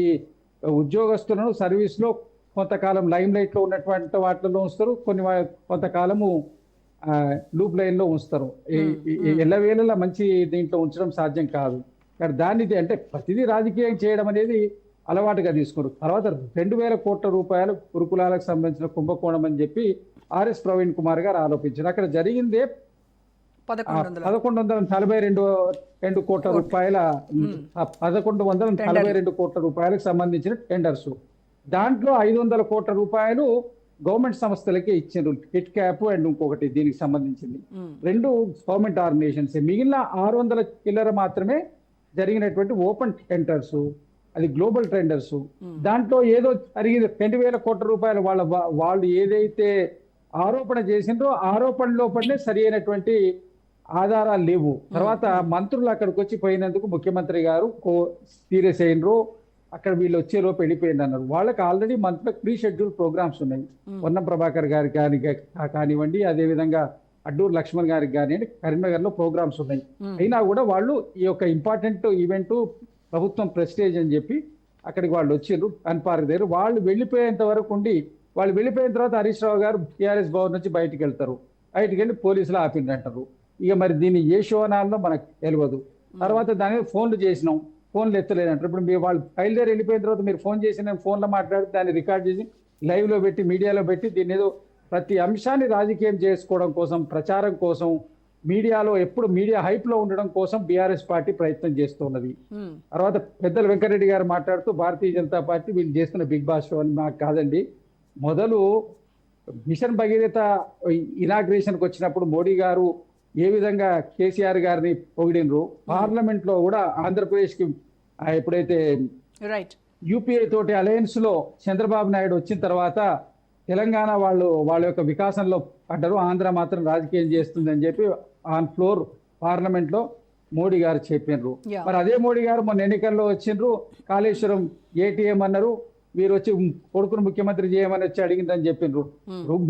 ఉద్యోగస్తులను సర్వీస్లో కొంతకాలం లైమ్ లైట్లో ఉన్నటువంటి వాటిలో ఉంచుతారు, కొంతకాలము లూప్ లైన్లో ఉంచుతారు. ఎల్లవేళలా మంచి దీంట్లో ఉంచడం సాధ్యం కాదు. కానీ దాన్ని అంటే ప్రతిదీ రాజకీయం చేయడం అనేది అలవాటుగా తీసుకున్నారు. తర్వాత 2,000 కోట్ల రూపాయలు గురుకులాలకు సంబంధించిన కుంభకోణం అని చెప్పి ఆర్ఎస్ ప్రవీణ్ కుమార్ గారు ఆరోపించారు. అక్కడ జరిగిందే 1142 కోట్ల రూపాయల 1142 కోట్ల రూపాయలకు సంబంధించిన టెండర్స్. దాంట్లో 500 కోట్ల రూపాయలు గవర్నమెంట్ సంస్థలకే ఇచ్చిండ్రు, హిట్ క్యాప్ అండ్ ఇంకొకటి దీనికి సంబంధించింది. 2 గవర్నమెంట్ ఆర్గనైజేషన్స్. మిగిలిన 600 చిల్లర మాత్రమే జరిగినటువంటి ఓపెన్ టెండర్స్, అది గ్లోబల్ టెండర్స్. దాంట్లో ఏదో జరిగింది 2,000 కోట్ల రూపాయలు వాళ్ళు ఏదైతే ఆరోపణ చేసిండ్రో ఆరోపణ లోపలనే సరి అయినటువంటి ఆధారాలు లేవు. తర్వాత మంత్రులు అక్కడికి వచ్చి పోయినందుకు ముఖ్యమంత్రి గారు సీరియస్ అయినరు, అక్కడ వీళ్ళు వచ్చే లోపు వెళ్ళిపోయింది అన్నారు. వాళ్ళకి ఆల్రెడీ మంత్రులకు ప్రీ షెడ్యూల్ ప్రోగ్రామ్స్ ఉన్నాయి. పొన్నం ప్రభాకర్ గారికి కానివ్వండి, అదేవిధంగా అడ్డూరు లక్ష్మణ్ గారికి కానివ్వండి, కరీంనగర్లో ప్రోగ్రామ్స్ ఉన్నాయి. అయినా కూడా వాళ్ళు ఈ యొక్క ఇంపార్టెంట్ ఈవెంట్ ప్రభుత్వం ప్రెస్టేజ్ అని చెప్పి అక్కడికి వాళ్ళు వచ్చిర్రు, కనపారదేరు. వాళ్ళు వెళ్ళిపోయేంత వరకు ఉండి, వాళ్ళు వెళ్ళిపోయిన తర్వాత హరీష్ రావు గారు టీఆర్ఎస్ భవన్ నుంచి బయటికి వెళ్తారు. బయటికి వెళ్ళి పోలీసులు ఆపిందంటారు. ఇక మరి దీన్ని ఏ శోనాల్లో మనకు తెలియదు. తర్వాత దాని మీద ఫోన్లు చేసినాం, ఫోన్లు ఎత్తలేదంటారు. ఇప్పుడు మీరు వాళ్ళు బయలుదేరి వెళ్ళిపోయిన తర్వాత మీరు ఫోన్ చేసి నేను ఫోన్లో మాట్లాడి దాన్ని రికార్డ్ చేసి లైవ్లో పెట్టి మీడియాలో పెట్టి దీన్ని ఏదో ప్రతి అంశాన్ని రాజకీయం చేసుకోవడం కోసం, ప్రచారం కోసం, మీడియాలో ఎప్పుడు మీడియా హైప్లో ఉండడం కోసం బీఆర్ఎస్ పార్టీ ప్రయత్నం చేస్తున్నది. తర్వాత పెద్దలు వెంకటరెడ్డి గారు మాట్లాడుతూ భారతీయ జనతా పార్టీ వీళ్ళు చేస్తున్న బిగ్ బాస్ షో అని నాకు కాదండి. మొదలు మిషన్ భగీరథ ఇనాగ్రేషన్కి వచ్చినప్పుడు మోడీ గారు ఏ విధంగా కేసీఆర్ గారిని పొగిడినరు, పార్లమెంట్ లో కూడా ఆంధ్రప్రదేశ్ కి ఎప్పుడైతే యూపీఐ తోటి అలయన్స్ లో చంద్రబాబు నాయుడు వచ్చిన తర్వాత తెలంగాణ వాళ్ళ యొక్క వికాసంలో పడ్డారు, ఆంధ్ర మాత్రం రాజకీయం చేస్తుంది అని చెప్పి ఆన్ ఫ్లోర్ పార్లమెంట్ లో మోడీ గారు చెప్పినారు. మరి అదే మోడీ గారు మొన్న ఎన్నికల్లో వచ్చిండ్రు, కాళేశ్వరం ఏటీఎం అన్నారు, మీరు వచ్చి కొడుకును ముఖ్యమంత్రి చేయమని వచ్చి అడిగిందని చెప్పిండ్రు.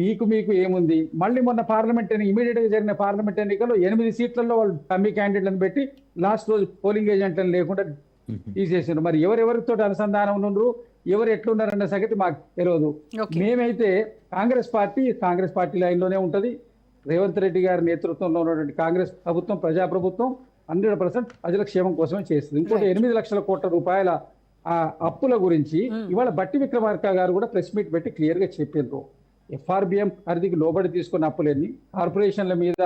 మీకు ఏముంది? మళ్ళీ మొన్న పార్లమెంట్ ఇమీడియట్ గా జరిగిన పార్లమెంట్ ఎన్నికల్లో 8 సీట్లలో వాళ్ళు డమ్మీ క్యాండిడేట్లను పెట్టి లాస్ట్ రోజు పోలింగ్ ఏజెంట్లను లేకుండా తీసేసిండ్రు. మరి ఎవరెవరితో అనుసంధానం ఉన్నారు, ఎవరు ఎట్లున్నారన్న సంగతి మాకు తెలియదు. మేమైతే కాంగ్రెస్ పార్టీ లైన్లోనే ఉంటది. రేవంత్ రెడ్డి గారి నేతృత్వంలో ఉన్నటువంటి కాంగ్రెస్ ప్రభుత్వం ప్రజాప్రభుత్వం 100% ప్రజల క్షేమం కోసమే చేస్తుంది. ఇంకోటి 8 లక్షల కోట్ల రూపాయల ఆ అప్పుల గురించి ఇవాళ బట్టి విక్రమార్క గారు కూడా ప్రెస్ మీట్ పెట్టి క్లియర్ గా చెప్పారు. FRBM పరిధికి లోబడి తీసుకున్న అప్పులన్నీ కార్పొరేషన్ల మీద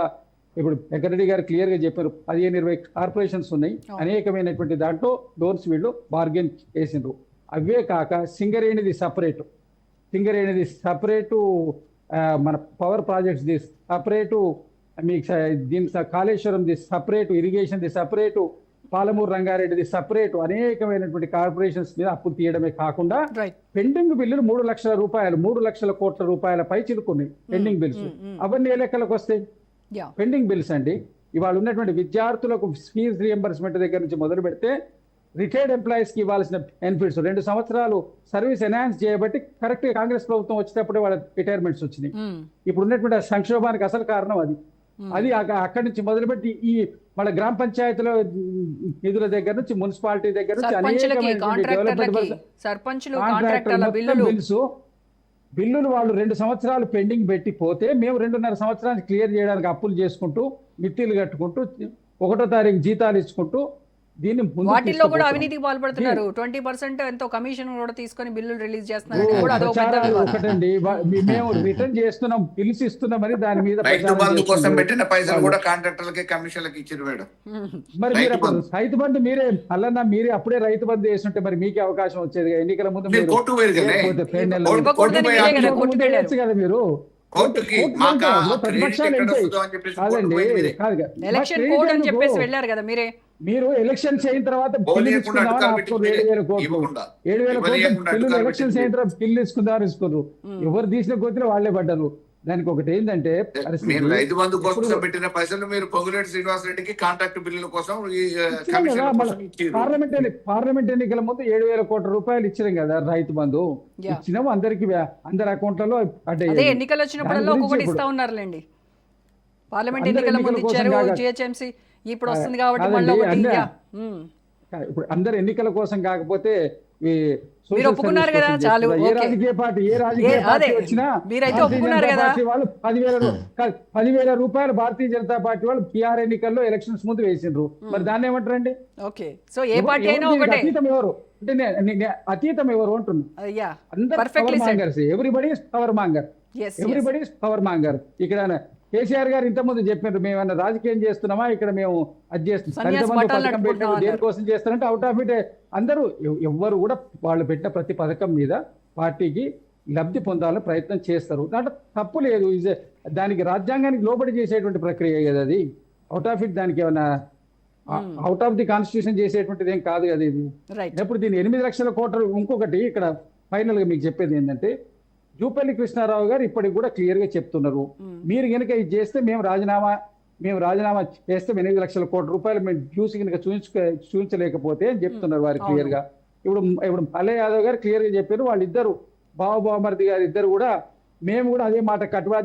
ఇప్పుడు వెంకటరెడ్డి గారు క్లియర్ గా చెప్పారు. 15-20 కార్పొరేషన్స్ ఉన్నాయి, అనేకమైనటువంటి దాంట్లో లోన్స్ వీళ్ళు బార్గెన్ చేసిండ్రు. అవే కాక సింగరేణిది సపరేటు, మన పవర్ ప్రాజెక్ట్స్ ది సపరేటు, మీకు దీని కాళేశ్వరం ది సపరేటు, ఇరిగేషన్ ది సపరేటు, పాలమూరు రంగారెడ్డిది సపరేటు, అనేకమైనటువంటి కార్పొరేషన్స్ మీద అప్పు తీయడమే కాకుండా పెండింగ్ బిల్లులు 3 లక్షల కోట్ల రూపాయల పై చిలుకున్నాయి పెండింగ్ బిల్స్. అవన్నీ ఏ లెక్కలకు వస్తాయి? పెండింగ్ బిల్స్ అండి. ఇవాళ ఉన్నటువంటి విద్యార్థులకు ఫీజు రియంబర్స్మెంట్ దగ్గర నుంచి మొదలు పెడితే రిటైర్డ్ ఎంప్లాయీస్ కి ఇవ్వాల్సిన బెనిఫిట్స్ 2 సంవత్సరాలు సర్వీస్ ఎన్హాన్స్ చేయబట్టి కరెక్ట్ గా కాంగ్రెస్ ప్రభుత్వం వచ్చేటప్పుడే వాళ్ళ రిటైర్మెంట్స్ వచ్చినాయి. ఇప్పుడు ఉన్నటువంటి సంక్షోభానికి అసలు కారణం అది అక్కడి నుంచి మొదలుపెట్టి ఈ మన గ్రామ పంచాయతీలో నిధుల దగ్గర నుంచి మున్సిపాలిటీ దగ్గర నుంచి బిల్లులు వాళ్ళు 2 సంవత్సరాలు పెండింగ్ పెట్టి పోతే మేము 2.5 సంవత్సరాలు క్లియర్ చేయడానికి అప్పులు చేసుకుంటూ మిత్తిలు కట్టుకుంటూ 1వ తారీఖు జీతాలు ఇచ్చుకుంటూ దీన్ని వాటిల్లో కూడా అవినీతికి పాల్పడుతున్నారు. 20% ఎంతో కమిషన్ కూడా తీసుకొని బిల్లులు రిలీజ్ చేస్తున్నారు. ఒకటండి, మేము రిటర్న్ చేస్తున్నాం, బిల్స్ ఇస్తున్నామని దాని మీద రైతు బంధు కోసం పెట్టిన పైసలు కూడా కాంట్రాక్టర్లకి కమిషన్లకి ఇచ్చారు మేడం. మరి మీరు రైతు బంధు మీరే అప్పుడే రైతు బంధు చేస్తుంటే మరి మీకే అవకాశం వచ్చేది. ఎన్నికల ముందు కదా మీరు ఎలక్షన్ కోడ్ అని చెప్పేసి వెళ్ళారు కదా మీరే. మీరు ఎలక్షన్స్ అయిన తర్వాత 7,000 కోట్లు ఎలక్షన్స్ అయిన తర్వాత బిల్లు తీసుకుందామని ఇస్తున్నారు. ఎవరు తీసిన కోతిలో వాళ్లే పడ్డారు. దానికి ఒకటి ఏంటంటే పరిస్థితి మీరు రైతు బంధు కోసం ఇప్పుడు పెట్టిన పైసలు మీరు పొంగులేటి శ్రీనివాస్ రెడ్డికి కాంట్రాక్ట్ బిల్లుల కోసం ఈ ఇచ్చినాం కదా, కమిషన్ల మళ్ళీ కోసం ఇచ్చారు. పార్లమెంట్ ఎన్నికల ముందు 7,000 కోట్ల రూపాయలు ఇచ్చినాం కదా రైతు బంధు. Yeah. ఇచ్చినాము అందరికి, అందరి అకౌంట్లలో అదే పడ్డాయి. ఎన్నికలు వచ్చినప్పుడల్లా దాని గురించి ఒక్కొక్కటి ఇప్పుడు ఇస్తా ఉన్నారులేండి. పార్లమెంట్ అందరు ఎన్నికల ముందు ఎన్నికల కోసం ఇచ్చారు, కాక- జిహెచ్ఎంసీ ఇప్పుడు వస్తుంది కాబట్టి కాదండి, మళ్ళీ ఒకటి. అన్న- Yeah. ఇప్పుడు అందరు ఎన్నికల కోసం కాకపోతే ఈ social మీరు ఒప్పుకున్నారు service కదా, కోసం చాలు, చేస్తున్నారు. ఏ ఓకే. రాజకీయ పార్టీ అదే, వచ్చినా మీరైతే భారతీయ ఒప్పుకున్నారు జనతా కదా. పార్టీ వాళ్ళు 10,000 రూపాయలు భారతీయ జనతా పార్టీ వాళ్ళు పిఆర్ ఎన్నికల్లో ఎలక్షన్స్ ముందు వేసిండ్రు. మరి దాన్ని ఏమంటారండి? ఓకే, సో ఏ పార్టీ అయినా ఎవరు దీనికి ఒకటే. అతీతం ఎవరు అంటే అతీతం ఎవరు అంటున్నా. యా, అందరూ perfectly power said. Mongers, everybody power monger, Yes, everybody power monger. ఇక్కడ కేసీఆర్ గారు ఇంతకుముందు చెప్పారు, మేమన్నా రాజకీయం చేస్తున్నామా, ఇక్కడ మేము అది చేస్తున్నాం, సన్యాసి దళిత బంధు పట్టాలు పథకం పెట్టాము, నడుపుకుంటున్నాం దేనికోసం చేస్తారంటే అవుట్ ఆఫ్ ఇట్ అందరూ ఎవ్వరు కూడా వాళ్ళు పెట్టిన ప్రతి పథకం మీద పార్టీకి లబ్ధి పొందాలని ప్రయత్నం చేస్తారు. దాంట్లో తప్పు లేదు. దానికి రాజ్యాంగానికి లోబడి చేసేటువంటి ప్రక్రియ కదా అది. అవుట్ ఆఫ్ ఇట్ దానికి ఏమన్నా అవుట్ ఆఫ్ ది కాన్స్టిట్యూషన్ చేసేటువంటిది ఏం కాదు కదా ఇది. రైట్. ఇప్పుడు దీన్ని 8 లక్షల కోట్లు. ఇంకొకటి ఇక్కడ ఫైనల్ గా మీకు చెప్పేది ఏంటంటే, జూపల్లి కృష్ణారావు గారు ఇప్పటికి కూడా క్లియర్ గా చెప్తున్నారు, మీరు కనుక ఇది చేస్తే మేము రాజీనామా చేస్తే 8 లక్షల కోట్ల రూపాయలు మేము డ్యూస్ కనుక చూపించలేకపోతే అని చెప్తున్నారు వారు క్లియర్ గా. ఇప్పుడు మల్లయ్య యాదవ్ గారు క్లియర్ గా చెప్పారు, వాళ్ళిద్దరు బావమరిది గారు ఇద్దరు కూడా మేము కూడా అదే మాట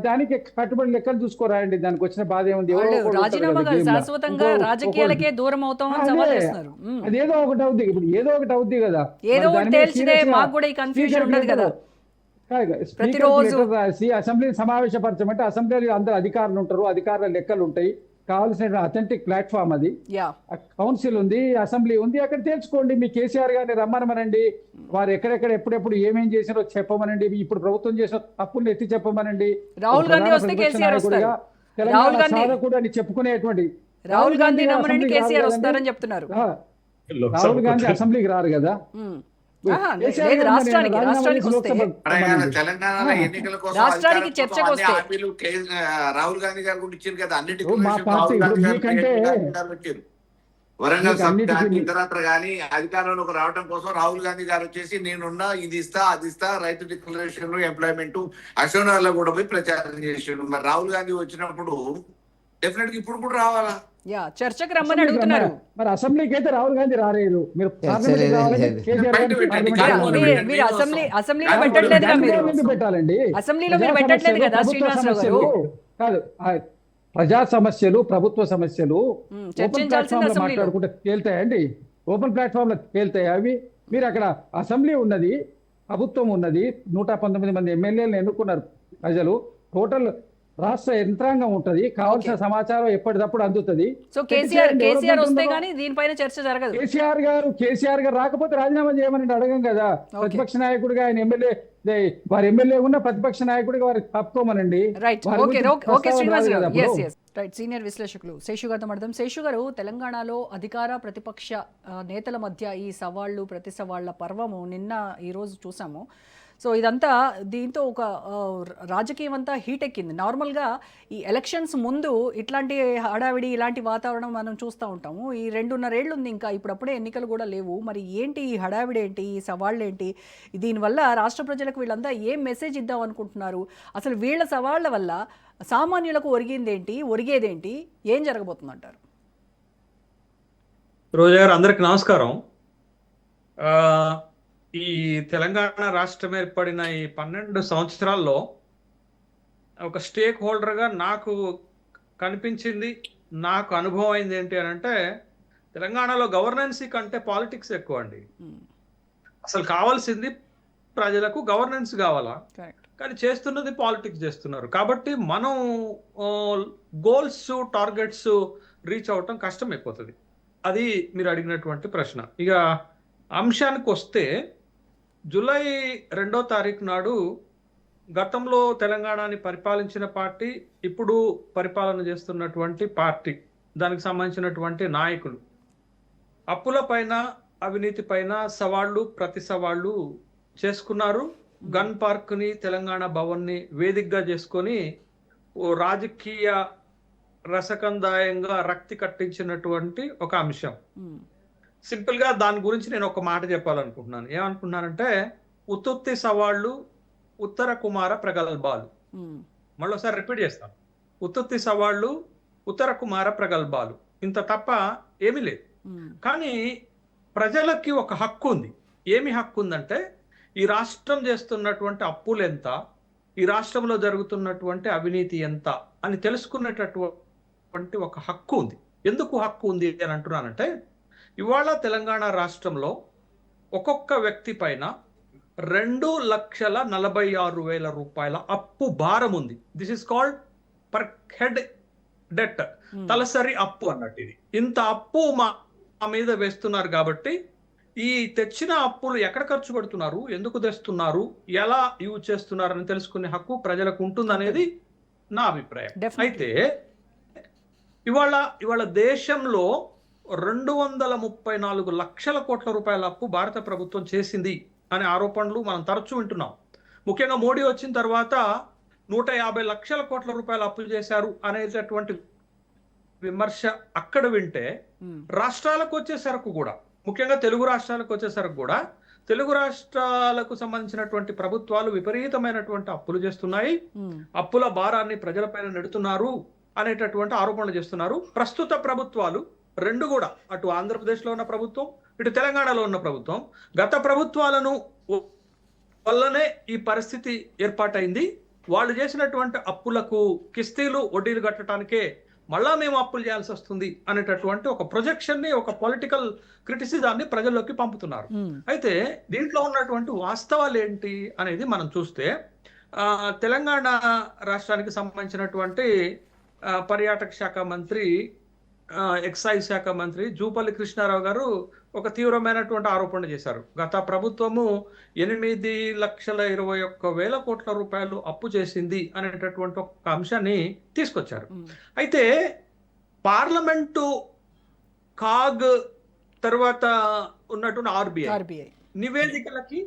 దానికి కట్టుబడి లెక్కలు చూసుకోరాయండి. దానికి వచ్చిన బాధ ఏముంది? ఎవరో వాళ్ళు ఒకడు ఉంటారు రాజీనామా కదా కాదు, game లో. శాశ్వతంగా రాజకీయాలకే దూరం అవుతామని సవాల్ చేస్తున్నారు. అదేదో ఒకటి అవుద్ది, ఇప్పుడు ఏదో ఒకటి అవుద్ది కదా. ఏదో మరి ఒకటి దాని మీద తేల్చితే serious గా మాకు కూడా ఈ కన్ఫ్యూజన్ speaker ఉండదు కదా. ప్రతిరోజు ప్రతిరోజు రాసి అసెంబ్లీని సమావేశపరచమంటే అసెంబ్లీలో అందరు అధికారులు ఉంటారు, అధికారుల లెక్కలు ఉంటాయి, కావాల్సిన అథెంటిక్ ప్లాట్ఫామ్ అది. యా, కౌన్సిల్ ఉంది, అసెంబ్లీ ఉంది, అక్కడ తెలుసుకోండి. మీ కేసీఆర్ గారిని రమ్మనమనండి, వారు ఎక్కడెక్కడ ఎప్పుడెప్పుడు ఏమేం చేసినారో చెప్పమనండి, ఇప్పుడు ప్రభుత్వం చేసిన తప్పులు ఎత్తి చెప్పమనండి. రాహుల్ గాంధీ వస్తే కేసీఆర్ వస్తారు. రాహుల్ గాంధీ సాధకుడు అని చెప్పుకునేటువంటి రాహుల్ గాంధీ రమ్మనండి, అసెంబ్లీకి కేసీఆర్ రారు వస్తారని కదండి. చెప్తున్నారు. రాహుల్ గాంధీ అసెంబ్లీకి రారు కదా. లేదు, రాష్ట్రానికి వస్తే తెలంగాణ ఎన్నికల కోసం రాష్ట్రానికి అధికారం చర్చకు కోసం వస్తే. అన్ని హామీలు రాహుల్ గాంధీ గారు కూడా ఇచ్చారు కదా. అన్నిటి మా పార్టీ రాహుల్ గాంధీ గారు మీకంటే వచ్చారు. వరంగల్ సబ్ అన్నిటికీ కానీ ఇతరత్ర కానీ అధికారంలోకి రావడం కోసం రాహుల్ గాంధీ గారు వచ్చేసి నేనున్నా, ఇది ఇస్తా, అది ఇస్తా, రైతు డిక్లరేషన్, ఎంప్లాయ్మెంట్, అశోనాల్లో కూడా పోయి ప్రచారం చేసాడు. మరి రాహుల్ గాంధీ వచ్చినప్పుడు డెఫినెట్ గా ఇప్పుడు కూడా రావాలా? యా, చర్చకు రమ్మని అడుగుతున్నారు. మరి అసెంబ్లీకి అయితే రాహుల్ గాంధీ రాలేదు. మీరు చర్చ పార్లమెంట్కి లేదు, రావాలంటే లేదు. కేసీఆర్ బయట గారిని పెట్టండి, పార్లమెంట్కి కాదు, రావాలి. మీరు అసెంబ్లీలో పెట్టట్లేదుగా మీరు. ఎందుకు పెట్టాలండి? అసెంబ్లీలో మీరు పెట్టట్లేదు కదా శ్రీనివాసరావు గారు. కాదు, ప్రజా సమస్యలు, ప్రభుత్వ సమస్యలు ఓపెన్ చర్చించాల్సింది ప్లాట్ఫామ్ లో అసెంబ్లీలో. మాట్లాడుకుంటే తేల్తాయండి. ఓపెన్ ప్లాట్ఫామ్ లో తేల్తాయి అవి. మీరు అక్కడ అసెంబ్లీ ఉన్నది, ప్రభుత్వం ఉన్నది, 119 మంది ఎమ్మెల్యేలను ఎన్నుకున్నారు ప్రజలు, టోటల్ రాష్ట్ర యంత్రాంగం ఉంటది, కావాల్సిన సమాచారం ఎప్పటికప్పుడు అందుతుంది. సో కేసీఆర్ వస్తే గానీ దీనిపైన చర్చ జరగదు. కేసీఆర్ గారు రాకపోతే రాజీనామా చేయమని అడగం కదా. ప్రతిపక్ష నాయకుడిగా ఆయన వారి ఎమ్మెల్యే ఉన్న ప్రతిపక్ష నాయకుడిగా వారికి తప్పుకోమనండి. రైట్, వారి ఓకే గురించి ఓకే ప్రస్తావన శ్రీనివాస్ రాదు గారు. కదా అప్పుడు. ఎస్ రైట్, సీనియర్ విశ్లేషకులు శేషు గారితో మాట్లాడదాం. శేషు గారు, తెలంగాణలో అధికార ప్రతిపక్ష నేతల మధ్య ఈ సవాళ్లు ప్రతి సవాళ్ల పర్వము నిన్న ఈ రోజు చూసాము. సో ఇదంతా దీంతో ఒక రాజకీయం అంతా హీట్ ఎక్కింది. నార్మల్గా ఈ ఎలక్షన్స్ ముందు ఇట్లాంటి హడావిడి, ఇలాంటి వాతావరణం మనం చూస్తూ ఉంటాము. ఈ 2.5 ఏళ్ళు ఉంది ఇంకా, ఇప్పుడప్పుడే ఎన్నికలు కూడా లేవు. మరి ఏంటి ఈ హడావిడి, ఏంటి ఈ సవాళ్ళు, ఏంటి దీనివల్ల రాష్ట్ర ప్రజలకు వీళ్ళంతా ఏం మెసేజ్ ఇద్దాం అనుకుంటున్నారు? అసలు వీళ్ళ సవాళ్ల వల్ల సామాన్యులకు ఒరిగేదేంటి, ఏం జరగబోతుంది అంటారు? రోజా గారు, అందరికి నమస్కారం. ఈ తెలంగాణ రాష్ట్రం ఏర్పడిన ఈ 12 సంవత్సరాల్లో ఒక స్టేక్ హోల్డర్గా నాకు కనిపించింది, నాకు అనుభవం అయింది ఏంటి అని అంటే, తెలంగాణలో గవర్నెన్సీ కంటే పాలిటిక్స్ ఎక్కువ అండి. అసలు కావాల్సింది ప్రజలకు గవర్నెన్స్ కావాలా, కానీ చేస్తున్నది పాలిటిక్స్ చేస్తున్నారు. కాబట్టి మనం గోల్స్, టార్గెట్స్ రీచ్ అవటం కష్టం అయిపోతుంది. అది మీరు అడిగినటువంటి ప్రశ్న. ఇక అంశానికి వస్తే, జూలై 2వ తారీఖు నాడు గతంలో తెలంగాణని పరిపాలించిన పార్టీ, ఇప్పుడు పరిపాలన చేస్తున్నటువంటి పార్టీ, దానికి సంబంధించినటువంటి నాయకులు అప్పుల పైన, అవినీతి పైన సవాళ్ళు ప్రతి సవాళ్ళు చేసుకున్నారు. గన్ పార్క్ని, తెలంగాణ భవన్ని వేదికగా చేసుకొని ఓ రాజకీయ రసకందాయంగా రక్తి కట్టించినటువంటి ఒక అంశం. సింపుల్ గా దాని గురించి నేను ఒక మాట చెప్పాలనుకుంటున్నాను. ఏమనుకుంటున్నానంటే, ఉత్తుత్తి సవాళ్ళు, ఉత్తర కుమార ప్రగల్భాలు. మళ్ళీసారి రిపీట్ చేస్తాను. ఉత్తుత్తి సవాళ్ళు, ఉత్తర కుమార ప్రగల్భాలు, ఇంత తప్ప ఏమీ లేదు. కానీ ప్రజలకి ఒక హక్కు ఉంది. ఏమి హక్కు ఉందంటే, ఈ రాష్ట్రం చేస్తున్నటువంటి అప్పులు ఎంత, ఈ రాష్ట్రంలో జరుగుతున్నటువంటి అవినీతి ఎంత అని తెలుసుకునేటటువంటి ఒక హక్కు ఉంది. ఎందుకు హక్కు ఉంది అని అంటున్నానంటే, ఇవాళ తెలంగాణ రాష్ట్రంలో ఒక్కొక్క వ్యక్తి పైన 2,46,000 రూపాయల అప్పు భారం ఉంది. This is called per head debt, తలసరి అప్పు అన్నట్టు. ఇది ఇంత అప్పు మా మీద వేస్తున్నారు కాబట్టి ఈ తెచ్చిన అప్పులు ఎక్కడ ఖర్చు పెడుతున్నారు, ఎందుకు తెస్తున్నారు, ఎలా యూజ్ చేస్తున్నారు అని తెలుసుకునే హక్కు ప్రజలకు ఉంటుందనేది నా అభిప్రాయం. అయితే ఇవాళ దేశంలో 234 లక్షల కోట్ల రూపాయల అప్పు భారత ప్రభుత్వం చేసింది అనే ఆరోపణలు మనం తరచూ వింటున్నాం. ముఖ్యంగా మోడీ వచ్చిన తర్వాత 150 లక్షల కోట్ల రూపాయల అప్పులు చేశారు అనేటటువంటి విమర్శ అక్కడ వింటే, రాష్ట్రాలకు వచ్చేసరికి కూడా, ముఖ్యంగా తెలుగు రాష్ట్రాలకు వచ్చేసరికి కూడా, తెలుగు రాష్ట్రాలకు సంబంధించినటువంటి ప్రభుత్వాలు విపరీతమైనటువంటి అప్పులు చేస్తున్నాయి, అప్పుల భారాన్ని ప్రజలపైన నెడుతున్నారు అనేటటువంటి ఆరోపణలు చేస్తున్నారు. ప్రస్తుత ప్రభుత్వాలు రెండు కూడా, అటు ఆంధ్రప్రదేశ్లో ఉన్న ప్రభుత్వం, ఇటు తెలంగాణలో ఉన్న ప్రభుత్వం, గత ప్రభుత్వాలను వల్లనే ఈ పరిస్థితి ఏర్పాటైంది. వాళ్ళు చేసినటువంటి అప్పులకు కిస్తీలు, వడ్డీలు కట్టడానికే మళ్ళా మేము అప్పులు చేయాల్సి వస్తుంది అనేటటువంటి ఒక ప్రొజెక్షన్ ని, ఒక పొలిటికల్ క్రిటిసిజాన్ని ప్రజల్లోకి పంపుతున్నారు. అయితే దీంట్లో ఉన్నటువంటి వాస్తవాలు ఏంటి అనేది మనం చూస్తే, తెలంగాణ రాష్ట్రానికి సంబంధించినటువంటి పర్యాటక శాఖ మంత్రి, ఎక్సైజ్ శాఖ మంత్రి జూపల్లి కృష్ణారావు గారు ఒక తీవ్రమైనటువంటి ఆరోపణ చేశారు. గత ప్రభుత్వము 8,21,000 కోట్ల రూపాయలు అప్పు చేసింది అనేటటువంటి ఒక అంశాన్ని తీసుకొచ్చారు. అయితే పార్లమెంటు, కాగ్, తర్వాత ఉన్నటువంటి ఆర్బీఐ నివేదికలకి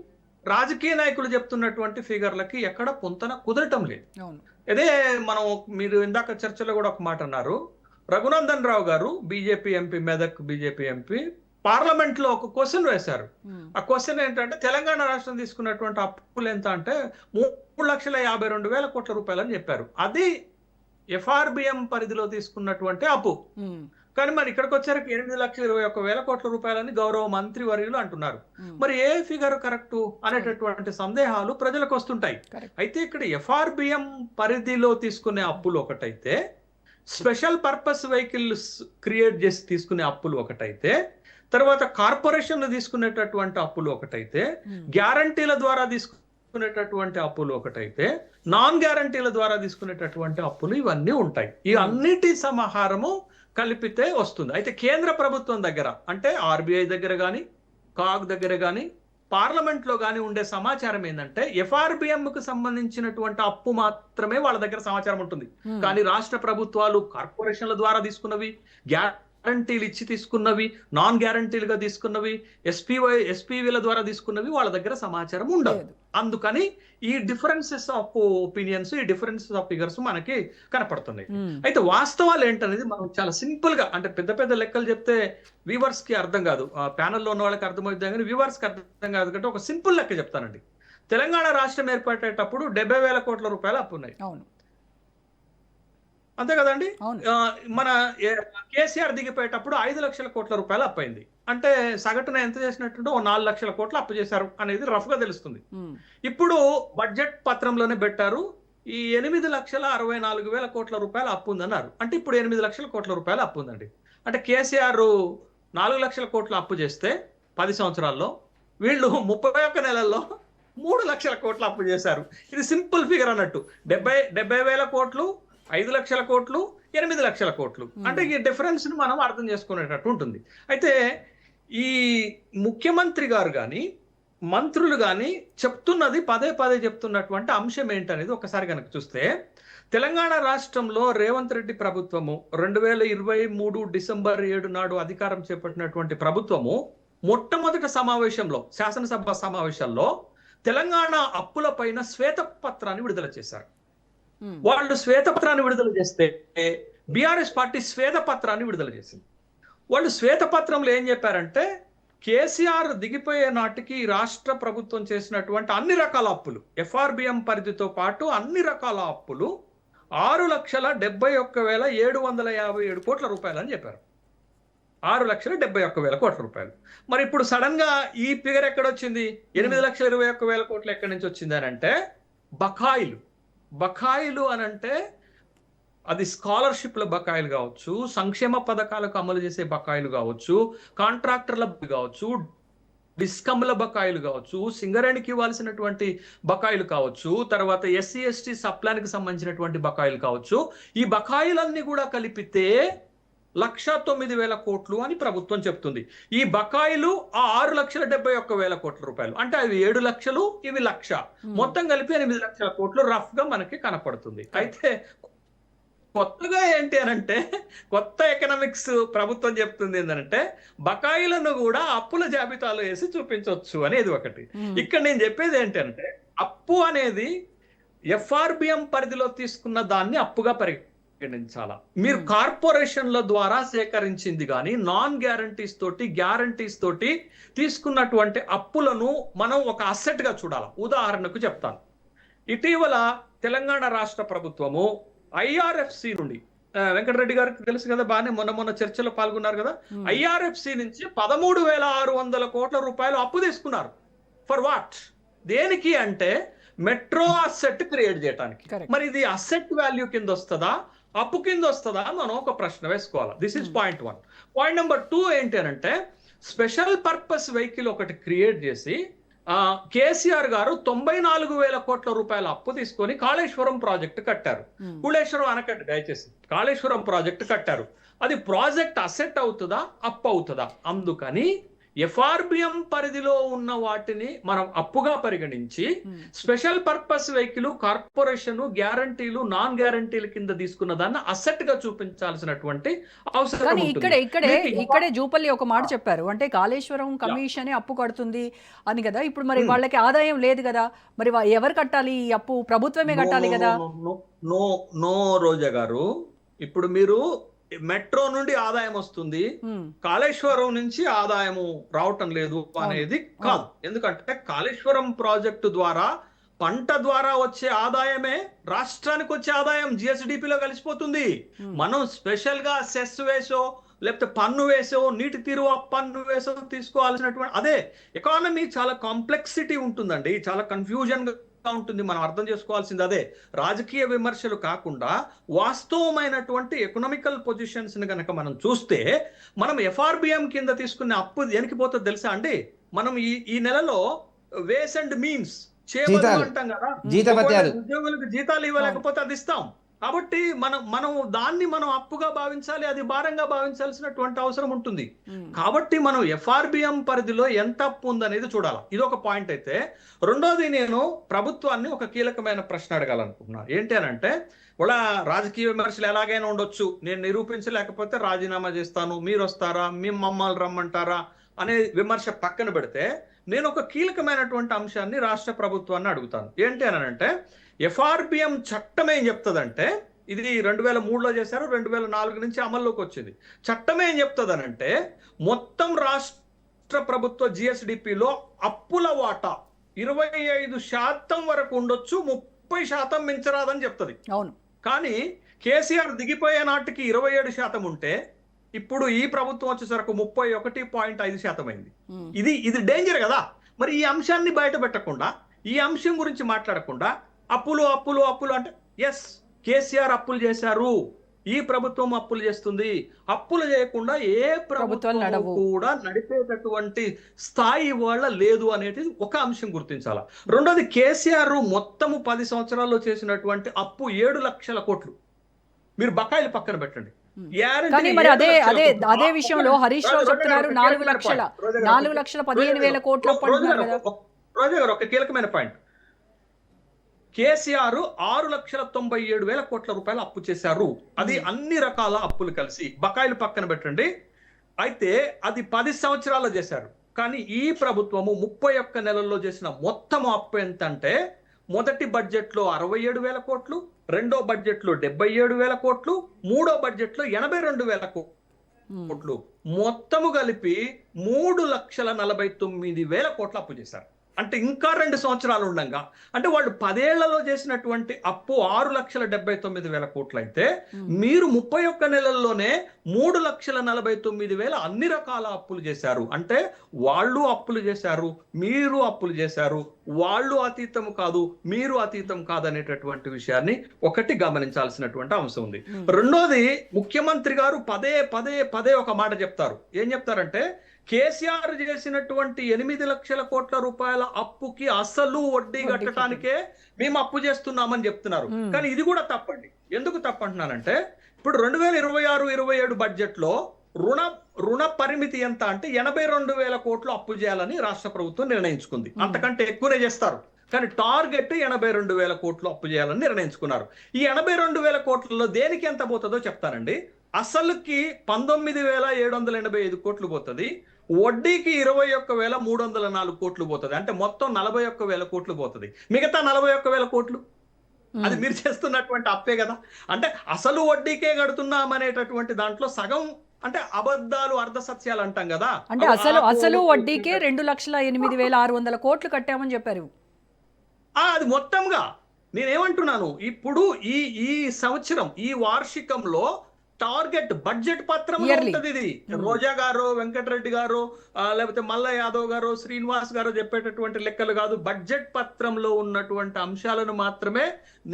రాజకీయ నాయకులు చెప్తున్నటువంటి ఫిగర్లకి ఎక్కడ పొంతన కుదరటం లేదు. అదే మీరు ఇందాక చర్చలో కూడా ఒక మాట అన్నారు. రఘునందన్ రావు గారు, BJP MP, Medak BJP MP, parliament లో ఒక క్వశ్చన్ వేశారు. ఆ క్వశ్చన్ ఏంటంటే, తెలంగాణ రాష్ట్రం తీసుకున్నటువంటి అప్పులు ఎంత అంటే 3,52,000 కోట్ల రూపాయలు అని చెప్పారు. అది ఎఫ్ఆర్బిఎం పరిధిలో తీసుకున్నటువంటి అప్పు. కానీ మరి ఇక్కడికి వచ్చారు 8,21,000 కోట్ల రూపాయలని గౌరవ మంత్రి వర్యులు అంటున్నారు. మరి ఏ ఫిగర్ కరెక్ట్ అనేటటువంటి సందేహాలు ప్రజలకు వస్తుంటాయి. అయితే ఇక్కడ ఎఫ్ఆర్బిఎం పరిధిలో తీసుకునే అప్పులు ఒకటైతే, స్పెషల్ పర్పస్ వెహికల్స్ క్రియేట్ చేసి తీసుకునే అప్పులు ఒకటైతే, తర్వాత కార్పొరేషన్లు తీసుకునేటటువంటి అప్పులు ఒకటైతే, గ్యారంటీల ద్వారా తీసుకునేటటువంటి అప్పులు ఒకటైతే, నాన్ గ్యారంటీల ద్వారా తీసుకునేటటువంటి అప్పులు, ఇవన్నీ ఉంటాయి. ఈ అన్నిటి సమాహారము కలిపితే వస్తుంది. అయితే కేంద్ర ప్రభుత్వం దగ్గర, అంటే ఆర్బీఐ దగ్గర కానీ, కాగ్ దగ్గర కానీ, పార్లమెంట్ లో కానీ ఉండే సమాచారం ఏంటంటే, ఎఫ్ఆర్బిఎం కు సంబంధించినటువంటి అప్పు మాత్రమే వాళ్ళ దగ్గర సమాచారం ఉంటుంది. కానీ రాష్ట్ర ప్రభుత్వాలు కార్పొరేషన్ల ద్వారా తీసుకున్నవి, గ్యారంటీలు ఇచ్చి తీసుకున్నవి, నాన్ గ్యారంటీలుగా తీసుకున్నవి, ఎస్పీవీల ద్వారా తీసుకున్నవి వాళ్ళ దగ్గర సమాచారం ఉండదు. అందుకని ఈ డిఫరెన్సెస్ ఆఫ్ ఒపీనియన్స్, ఈ డిఫరెన్సెస్ ఆఫ్ ఫిగర్స్ మనకి కనపడుతున్నాయి. అయితే వాస్తవాలు ఏంటనేది మనం చాలా సింపుల్ గా, అంటే పెద్ద పెద్ద లెక్కలు చెప్తే వ్యూవర్స్ కి అర్థం కాదు, ప్యానెల్లో ఉన్న వాళ్ళకి అర్థమవుతుంది కానీ వ్యూవర్స్ కి అర్థం కాదు. అంటే ఒక సింపుల్ లెక్క చెప్తానండి. తెలంగాణ రాష్ట్రం ఏర్పడేటప్పుడు 70,000 కోట్ల రూపాయలు అప్పు ఉన్నాయి, అంతే కదండి. మన కేసీఆర్ దిగిపోయేటప్పుడు 5 లక్షల కోట్ల రూపాయలు అప్పు అయింది. అంటే సగటున ఎంత చేసినట్టుంటే 4 లక్షల కోట్లు అప్పు చేశారు అనేది రఫ్ గా తెలుస్తుంది. ఇప్పుడు బడ్జెట్ పత్రంలోనే పెట్టారు, ఈ 8,64,000 కోట్ల రూపాయలు అప్పు ఉందన్నారు. అంటే ఇప్పుడు 8 లక్షల కోట్ల రూపాయలు అప్పు ఉందండి. అంటే కేసీఆర్ 4 లక్షల కోట్ల అప్పు చేస్తే 10 సంవత్సరాల్లో, వీళ్ళు 31 నెలల్లో 3 లక్షల కోట్ల అప్పు చేశారు. ఇది సింపుల్ ఫిగర్ అన్నట్టు. 70,000 కోట్లు, 5 లక్షల కోట్లు, 8 లక్షల కోట్లు. అంటే ఈ డిఫరెన్స్ ని మనం అర్థం చేసుకునేటట్టు ఉంటుంది. అయితే ఈ ముఖ్యమంత్రి గారు కానీ, మంత్రులు కానీ చెప్తున్నది, పదే పదే చెప్తున్నటువంటి అంశం ఏంటనేది ఒకసారి కనుక చూస్తే, తెలంగాణ రాష్ట్రంలో రేవంత్ రెడ్డి ప్రభుత్వము 2023 డిసెంబర్ 7 నాడు అధికారం చేపట్టినటువంటి ప్రభుత్వము మొట్టమొదటి సమావేశంలో, శాసనసభ సమావేశాల్లో తెలంగాణ అప్పుల పైన శ్వేతపత్రాన్ని విడుదల చేశారు. వాళ్ళు శ్వేతపత్రాన్ని విడుదల చేస్తే బీఆర్ఎస్ పార్టీ శ్వేతపత్రాన్ని విడుదల చేసింది. వాళ్ళు శ్వేతపత్రంలో ఏం చెప్పారంటే, కేసీఆర్ దిగిపోయే నాటికి రాష్ట్ర ప్రభుత్వం చేసినటువంటి అన్ని రకాల అప్పులు, ఎఫ్ఆర్బిఎం పరిధితో పాటు అన్ని రకాల అప్పులు 6,71,757 కోట్ల రూపాయలు అని చెప్పారు. 6,71,000 కోట్ల రూపాయలు. మరి ఇప్పుడు సడన్ గా ఈ ఫిగర్ ఎక్కడొచ్చింది? 8,21,000 కోట్లు ఎక్కడి నుంచి వచ్చింది అని అంటే బకాయిలు అని అంటే అది స్కాలర్షిప్ల బకాయిలు కావచ్చు, సంక్షేమ పథకాలకు అమలు చేసే బకాయిలు కావచ్చు, కాంట్రాక్టర్ల కావచ్చు, డిస్కమ్ల బకాయిలు కావచ్చు, సింగరేణికి ఇవ్వాల్సినటువంటి బకాయిలు కావచ్చు, తర్వాత ఎస్సీ ఎస్టీ సప్లానికి సంబంధించినటువంటి బకాయిలు కావచ్చు. ఈ బకాయిలన్నీ కూడా కలిపితే 1,09,000 కోట్లు అని ప్రభుత్వం చెప్తుంది. ఈ బకాయిలు ఆ 6,71,000 కోట్ల రూపాయలు అంటే అవి 7 లక్షలు, ఇవి 1,00,000, మొత్తం కలిపి 8 లక్షల కోట్లు రఫ్ గా మనకి కనపడుతుంది. అయితే కొత్తగా ఏంటి అనంటే, కొత్త ఎకనామిక్స్ ప్రభుత్వం చెప్తుంది ఏంటంటే బకాయిలను కూడా అప్పుల జాబితాలో వేసి చూపించవచ్చు అనేది ఒకటి. ఇక్కడ నేను చెప్పేది ఏంటంటే అప్పు అనేది ఎఫ్ఆర్బిఎం పరిధిలో తీసుకున్న దాన్ని అప్పుగా పరిగణించాలా. మీరు కార్పొరేషన్ల ద్వారా సేకరించింది కానీ నాన్ గ్యారంటీస్ తోటి గ్యారంటీస్ తోటి తీసుకున్నటువంటి అప్పులను మనం ఒక అసెట్ గా చూడాలి. ఉదాహరణకు చెప్తాను. ఇటీవల తెలంగాణ రాష్ట్ర ప్రభుత్వము ఐఆర్ఎఫ్సి నుండి, వెంకటరెడ్డి గారికి తెలుసు కదా, బాగానే మొన్న చర్చలో పాల్గొన్నారు కదా, ఐఆర్ఎఫ్సి నుంచి 13,600 కోట్ల రూపాయలు అప్పు తీసుకున్నారు. For what? దేనికి అంటే మెట్రో అసెట్ క్రియేట్ చేయడానికి. మరి ఇది అసెట్ వాల్యూ కింద వస్తుందా, అప్పు కింద వస్తుందా మనం ఒక ప్రశ్న వేసుకోవాలి. This is point 1. Point number 2 ఏంటి అంటే స్పెషల్ పర్పస్ వెహికల్ ఒకటి క్రియేట్ చేసి కేసీఆర్ గారు 94,000 కోట్ల రూపాయల అప్పు తీసుకొని కాళేశ్వరం ప్రాజెక్టు కట్టారు. కుళేశ్వరం అనకట్టు దయచేసి కాళేశ్వరం ప్రాజెక్టు కట్టారు. అది ప్రాజెక్ట్ అసెట్ అవుతుందా, అప్పు అవుతుందా? అందుకని ఎఫ్ఆర్బిఎం పరిధిలో ఉన్న వాటిని మనం అప్పుగా పరిగణించి స్పెషల్ పర్పస్ వెహికల్, కార్పొరేషన్, గ్యారంటీలు, నాన్ గ్యారంటీల కింద తీసుకున్న దాన్ని అసెట్ గా చూపించాల్సినటువంటి అవసరం. ఇక్కడే జూపల్లి ఒక మాట చెప్పారు, అంటే కాళేశ్వరం కమిషన్ అప్పు కడుతుంది అని కదా. ఇప్పుడు మరి వాళ్ళకి ఆదాయం లేదు కదా, మరి ఎవరు కట్టాలి ఈ అప్పు? ప్రభుత్వమే కట్టాలి కదా. నో రోజా గారు, ఇప్పుడు మీరు మెట్రో నుండి ఆదాయం వస్తుంది, కాళేశ్వరం నుంచి ఆదాయము రావటం లేదు అనేది కాదు. ఎందుకంటే కాళేశ్వరం ప్రాజెక్టు ద్వారా పంట ద్వారా వచ్చే ఆదాయమే రాష్ట్రానికి వచ్చే ఆదాయం జిఎస్డిపిలో కలిసిపోతుంది. మనం స్పెషల్ గా సెస్ వేసో లేకపోతే పన్ను వేసో, నీటి తీరువ పన్ను వేసో తీసుకోవాల్సినటువంటి అదే ఎకానమీ చాలా కాంప్లెక్సిటీ ఉంటుందండి, చాలా కన్ఫ్యూజన్ ఉంటుంది. మనం అర్థం చేసుకోవాల్సింది అదే. రాజకీయ విమర్శలు కాకుండా వాస్తవమైనటువంటి ఎకనామికల్ పొజిషన్స్ ని కనుక మనం చూస్తే, మనం ఎఫ్ఆర్బిఎం కింద తీసుకునే అప్పు దేనికి పోతుందో తెలుసా అండి? మనం ఈ నెలలో వేస్ అండ్ మీన్స్ అంటాం కదా, ఉద్యోగులకు జీతాలు ఇవ్వలేకపోతే అది ఇస్తాం. కాబట్టి మనం దాన్ని అప్పుగా భావించాలి, అది భారంగా భావించాల్సినటువంటి అవసరం ఉంటుంది. కాబట్టి మనం ఎఫ్ఆర్బిఎం పరిధిలో ఎంత అప్పు ఉందనేది చూడాలి. ఇది ఒక పాయింట్. అయితే రెండోది, నేను ప్రభుత్వాన్ని ఒక కీలకమైన ప్రశ్న అడగాలనుకుంటున్నా. ఏంటి అని అంటే, వాళ్ళ రాజకీయ విమర్శలు ఎలాగైనా ఉండొచ్చు, నేను నిరూపించలేకపోతే రాజీనామా చేస్తాను, మీరు వస్తారా, మమ్మల్ని రమ్మంటారా అనే విమర్శ పక్కన పెడితే, నేను ఒక కీలకమైనటువంటి అంశాన్ని రాష్ట్ర ప్రభుత్వాన్ని అడుగుతాను. ఏంటి అని అంటే, ఎఫ్ఆర్బిఎం చట్టం ఏం చెప్తుందంటే, ఇది 2003లో చేశారు, 2004 నుంచి అమల్లోకి వచ్చింది. చట్టం ఏం చెప్తుందనంటే, మొత్తం రాష్ట్ర ప్రభుత్వ జిఎస్డిపిలో అప్పుల వాటా 25% వరకు ఉండొచ్చు, 30% మించరాదని చెప్తుంది. అవును. కానీ కేసీఆర్ దిగిపోయే నాటికి 27% ఉంటే, ఇప్పుడు ఈ ప్రభుత్వం వచ్చేసరికి 31.5% అయింది. ఇది డేంజర్ కదా. మరి ఈ అంశాన్ని బయట పెట్టకుండా, ఈ అంశం గురించి మాట్లాడకుండా అప్పులు అంటే, ఎస్ కేసీఆర్ అప్పులు చేశారు, ఈ ప్రభుత్వం అప్పులు చేస్తుంది, అప్పులు చేయకుండా ఏ ప్రభుత్వం కూడా నడిపేటటువంటి స్థాయి వాళ్ళ లేదు అనేది ఒక అంశం గుర్తించాలా. రెండోది, కేసీఆర్ మొత్తము 10 సంవత్సరాల్లో చేసినటువంటి అప్పు 7 లక్షల కోట్లు. మీరు బకాయిలు పక్కన పెట్టండి. అదే విషయంలో హరీష్ రావు చెప్తున్నారు 4,15,000 కోట్లు. రోజా గారు, ఒక కీలకమైన పాయింట్. కేసీఆర్ 6,97,000 కోట్ల రూపాయలు అప్పు చేశారు. అది అన్ని రకాల అప్పులు కలిసి, బకాయిలు పక్కన పెట్టండి. అయితే అది 10 సంవత్సరాల్లో చేశారు. కానీ ఈ ప్రభుత్వము 31 నెలల్లో చేసిన మొత్తం అప్పు ఎంత అంటే, మొదటి బడ్జెట్ లో 67,000 కోట్లు, రెండో బడ్జెట్ లో 77,000 కోట్లు, మూడో బడ్జెట్ లో 82,000 కోట్లు, మొత్తము కలిపి 3,49,000 కోట్ల అప్పు చేశారు. అంటే ఇంకా 2 సంవత్సరాలు ఉండగా, అంటే వాళ్ళు 10 ఏళ్లలో చేసినటువంటి అప్పు 6,79,000 కోట్లు అయితే మీరు 31 నెలల్లోనే 3,49,000 అన్ని రకాల అప్పులు చేశారు. అంటే వాళ్ళు అప్పులు చేశారు, మీరు అప్పులు చేశారు, వాళ్ళు అతీతం కాదు, మీరు అతీతం కాదనేటటువంటి విషయాన్ని ఒకటి గమనించాల్సినటువంటి అంశం ఉంది. రెండోది, ముఖ్యమంత్రి గారు పదే పదే పదే ఒక మాట చెప్తారు. ఏం చెప్తారంటే, కేసీఆర్ చేసినటువంటి 8 లక్షల కోట్ల రూపాయల అప్పుకి అసలు వడ్డీ కట్టడానికే మేము అప్పు చేస్తున్నామని చెప్తున్నారు. కానీ ఇది కూడా తప్పండి. ఎందుకు తప్పంటున్నానంటే, ఇప్పుడు 2026-27 బడ్జెట్ లో రుణ పరిమితి ఎంత అంటే 82,000 కోట్లు అప్పు చేయాలని రాష్ట్ర ప్రభుత్వం నిర్ణయించుకుంది. అంతకంటే ఎక్కువనే చేస్తారు, కానీ టార్గెట్ 82,000 కోట్లు అప్పు చేయాలని నిర్ణయించుకున్నారు. ఈ 82,000 కోట్లలో దేనికి ఎంత పోతుందో చెప్తానండి. అసలుకి 19,785 కోట్లు పోతుంది, వడ్డీకి 21,304 కోట్లు పోతుంది. అంటే మొత్తం 41,000 కోట్లు పోతుంది. మిగతా 41,000 కోట్లు అది మీరు చేస్తున్నటువంటి అప్పే కదా. అంటే అసలు వడ్డీకే కడుతున్నామనేటటువంటి దాంట్లో సగం అంటే అబద్ధాలు, అర్ధ సత్యాలు అంటాం కదా. అంటే అసలు వడ్డీకే 2,08,600 కోట్లు కట్టామని చెప్పారు. అది మొత్తంగా నేనేమంటున్నాను, ఇప్పుడు ఈ సంవత్సరం ఈ వార్షికంలో టార్గెట్ బడ్జెట్ పత్రం ఉంటుంది. ఇది రోజా గారు, వెంకటరెడ్డి గారు, లేకపోతే మల్ల యాదవ్ గారు, శ్రీనివాస్ గారు చెప్పేటటువంటి లెక్కలు కాదు. బడ్జెట్ పత్రంలో ఉన్నటువంటి అంశాలను మాత్రమే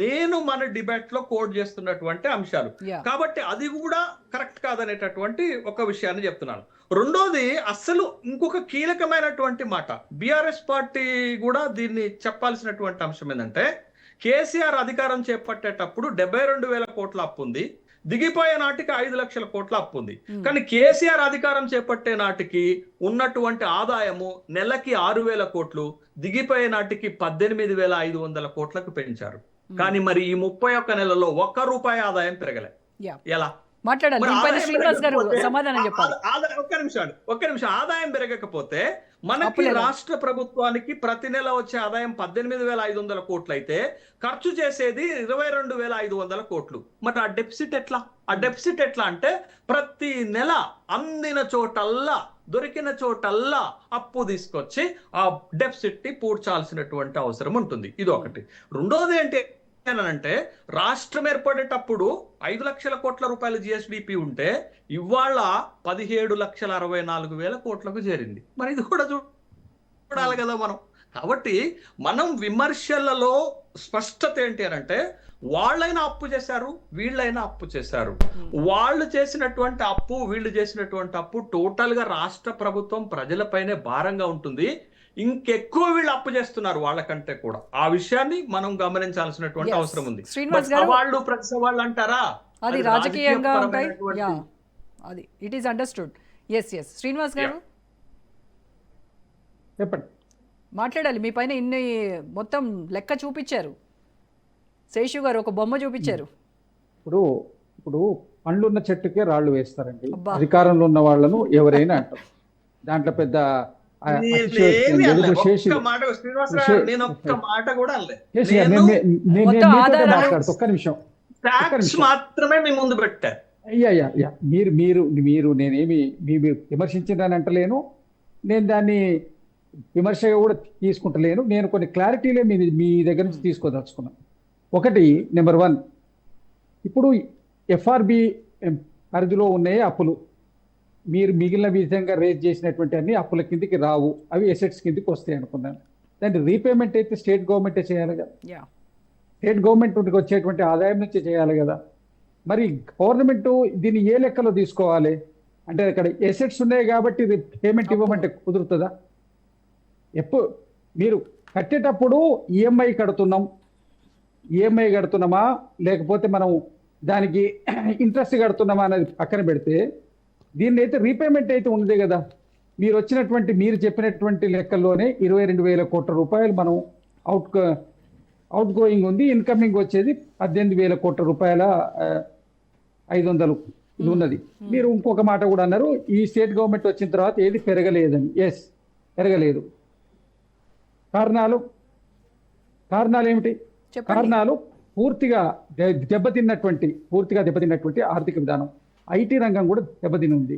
నేను మన డిబేట్ లో కోట్ చేస్తున్నటువంటి అంశాలు. కాబట్టి అది కూడా కరెక్ట్ కాదనేటటువంటి ఒక విషయాన్ని చెప్తున్నాను. రెండోది, అసలు ఇంకొక కీలకమైనటువంటి మాట, బిఆర్ఎస్ పార్టీ కూడా దీన్ని చెప్పాల్సినటువంటి అంశం ఏంటంటే, కేసీఆర్ అధికారం చేపట్టేటప్పుడు 72,000 కోట్ల అప్పు ఉంది, దిగిపోయే నాటికి 5 లక్షల కోట్ల అప్పు ఉంది. కానీ కేసీఆర్ అధికారం చేపట్టే నాటికి ఉన్నటువంటి ఆదాయము నెలకి 6,000 కోట్లు, దిగిపోయే నాటికి 18,500 కోట్లకు పెంచారు. కానీ మరి ఈ 31 నెలలో ₹1 ఆదాయం పెరగలే. ఎలా మాట్లాడాలి? శ్రీనివాస్ గారు సమాధానం చెప్పాలి. ఒక్క నిమిషం. ఆదాయం పెరగకపోతే మనకి రాష్ట్ర ప్రభుత్వానికి ప్రతి నెల వచ్చే ఆదాయం 18,500 కోట్లు అయితే ఖర్చు చేసేది 22,500 కోట్లు. మరి ఆ డెఫిసిట్ ఎట్లా అంటే, ప్రతి నెల అందిన చోటల్లా, దొరికిన చోటల్లా అప్పు తీసుకొచ్చి ఆ డెఫిసిట్ ని పూడ్చాల్సినటువంటి అవసరం ఉంటుంది. ఇది ఒకటి. రెండోది ఏంటి అంటే, రాష్ట్రం ఏర్పడేటప్పుడు 5 లక్షల కోట్ల రూపాయల జిఎస్డిపి ఉంటే ఇవాళ 17,64,000 కోట్లకు చేరింది. మరి ఇది కూడా చూడాలి కదా మనం. కాబట్టి మనం విమర్శలలో స్పష్టత ఏంటి అంటే, వాళ్ళైనా అప్పు చేశారు, వీళ్ళైనా అప్పు చేశారు. వాళ్ళు చేసినటువంటి అప్పు, వీళ్ళు చేసినటువంటి అప్పు టోటల్ గా రాష్ట్ర ప్రభుత్వం ప్రజలపైనే భారంగా ఉంటుంది. ఇంకెక్కువ వీళ్ళు అప్పు చేస్తున్నారు వాళ్ళకంటే కూడా. ఆ విషయాన్ని మనం గమనించాల్సినటువంటి అవసరం ఉంది. వాళ్ళు ప్రతి సవాళ్ళు అంటారా, అది రాజకీయంగా ఉంటాయి. అది it is understood. Yes Srinivas garu చెప్పండి, మాట్లాడాలి. మీ పైన ఇన్ని మొత్తం లెక్క చూపించారు. శేషు గారు ఒక బొమ్మ చూపించారు. ఇప్పుడు పండ్లున్న చెట్టుకే రాళ్ళు వేస్తారండి. అధికారంలో ఉన్న వాళ్ళను ఎవరైనా అంటారు. దాంట్లో పెద్ద మాత్రమే మీ ముందు పెట్టా. మీరు నేనేమి విమర్శించిందని అంటలేను, నేను దాన్ని విమర్శగా కూడా తీసుకుంటలేను. నేను కొన్ని క్లారిటీలే మీ దగ్గర నుంచి తీసుకోదలుచుకున్నాను. ఒకటి, నెంబర్ 1, ఇప్పుడు ఎఫ్ఆర్బి పరిధిలో ఉన్నాయి అప్పులు. మీరు మిగిలిన విధంగా రేజ్ చేసినటువంటి అన్ని అప్పుల కిందికి రావు, అవి ఎసెట్స్ కిందికి వస్తాయి అనుకున్నాను. దాన్ని రీపేమెంట్ అయితే స్టేట్ గవర్నమెంటే చేయాలి కదా. స్టేట్ గవర్నమెంట్ వచ్చేటువంటి ఆదాయం నుంచి చేయాలి కదా. మరి గవర్నమెంట్ దీన్ని ఏ లెక్కలో తీసుకోవాలి అంటే, అక్కడ ఎసెట్స్ ఉన్నాయి కాబట్టి పేమెంట్ ఇవ్వమంటే కుదురుతుందా? మీరు కట్టేటప్పుడు ఈఎంఐ కడుతున్నామా లేకపోతే మనం దానికి ఇంట్రెస్ట్ కడుతున్నామా అనేది పక్కన పెడితే, దీన్ని అయితే రీపేమెంట్ అయితే ఉన్నదే కదా. మీరు చెప్పినటువంటి లెక్కల్లోనే 22,000 కోట్ల రూపాయలు మనం అవుట్ గోయింగ్ ఉంది, ఇన్కమింగ్ వచ్చేది 18,000 కోట్ల రూపాయల 500 ఇది ఉన్నది. మీరు ఇంకొక మాట కూడా అన్నారు, ఈ స్టేట్ గవర్నమెంట్ వచ్చిన తర్వాత ఏది పెరగలేదని. ఎస్, పెరగలేదు. కారణాలు ఏమిటి? కారణాలు పూర్తిగా దెబ్బతిన్నటువంటి ఆర్థిక విధానం. ఐటీ రంగం కూడా దెబ్బతిని ఉంది,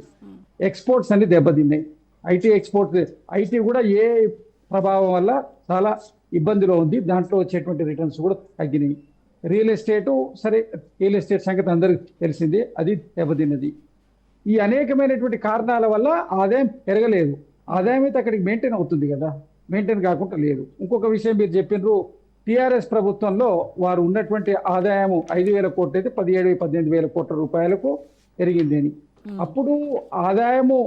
ఎక్స్పోర్ట్స్ అన్ని దెబ్బతిన్నాయి. ఐటీ కూడా ప్రభావం వల్ల చాలా ఇబ్బందిలో ఉంది. దాంట్లో వచ్చేటువంటి రిటర్న్స్ కూడా తగ్గినాయి. రియల్ ఎస్టేటు సరే, రియల్ ఎస్టేట్ సంగతి అందరికీ తెలిసిందే, అది దెబ్బతిన్నది. ఈ అనేకమైనటువంటి కారణాల వల్ల ఆదాయం పెరగలేదు. ఆదాయం అయితే అక్కడికి మెయింటైన్ అవుతుంది కదా, మెయింటైన్ కాకుండా లేదు. ఇంకొక విషయం మీరు చెప్పినారు, టిఆర్ఎస్ ప్రభుత్వంలో వారు ఉన్నటువంటి ఆదాయం 5,000 కోట్లు అయితే 17,000-18,000 కోట్ల రూపాయలకు పెరిగింది అని. అప్పుడు ఆదాయము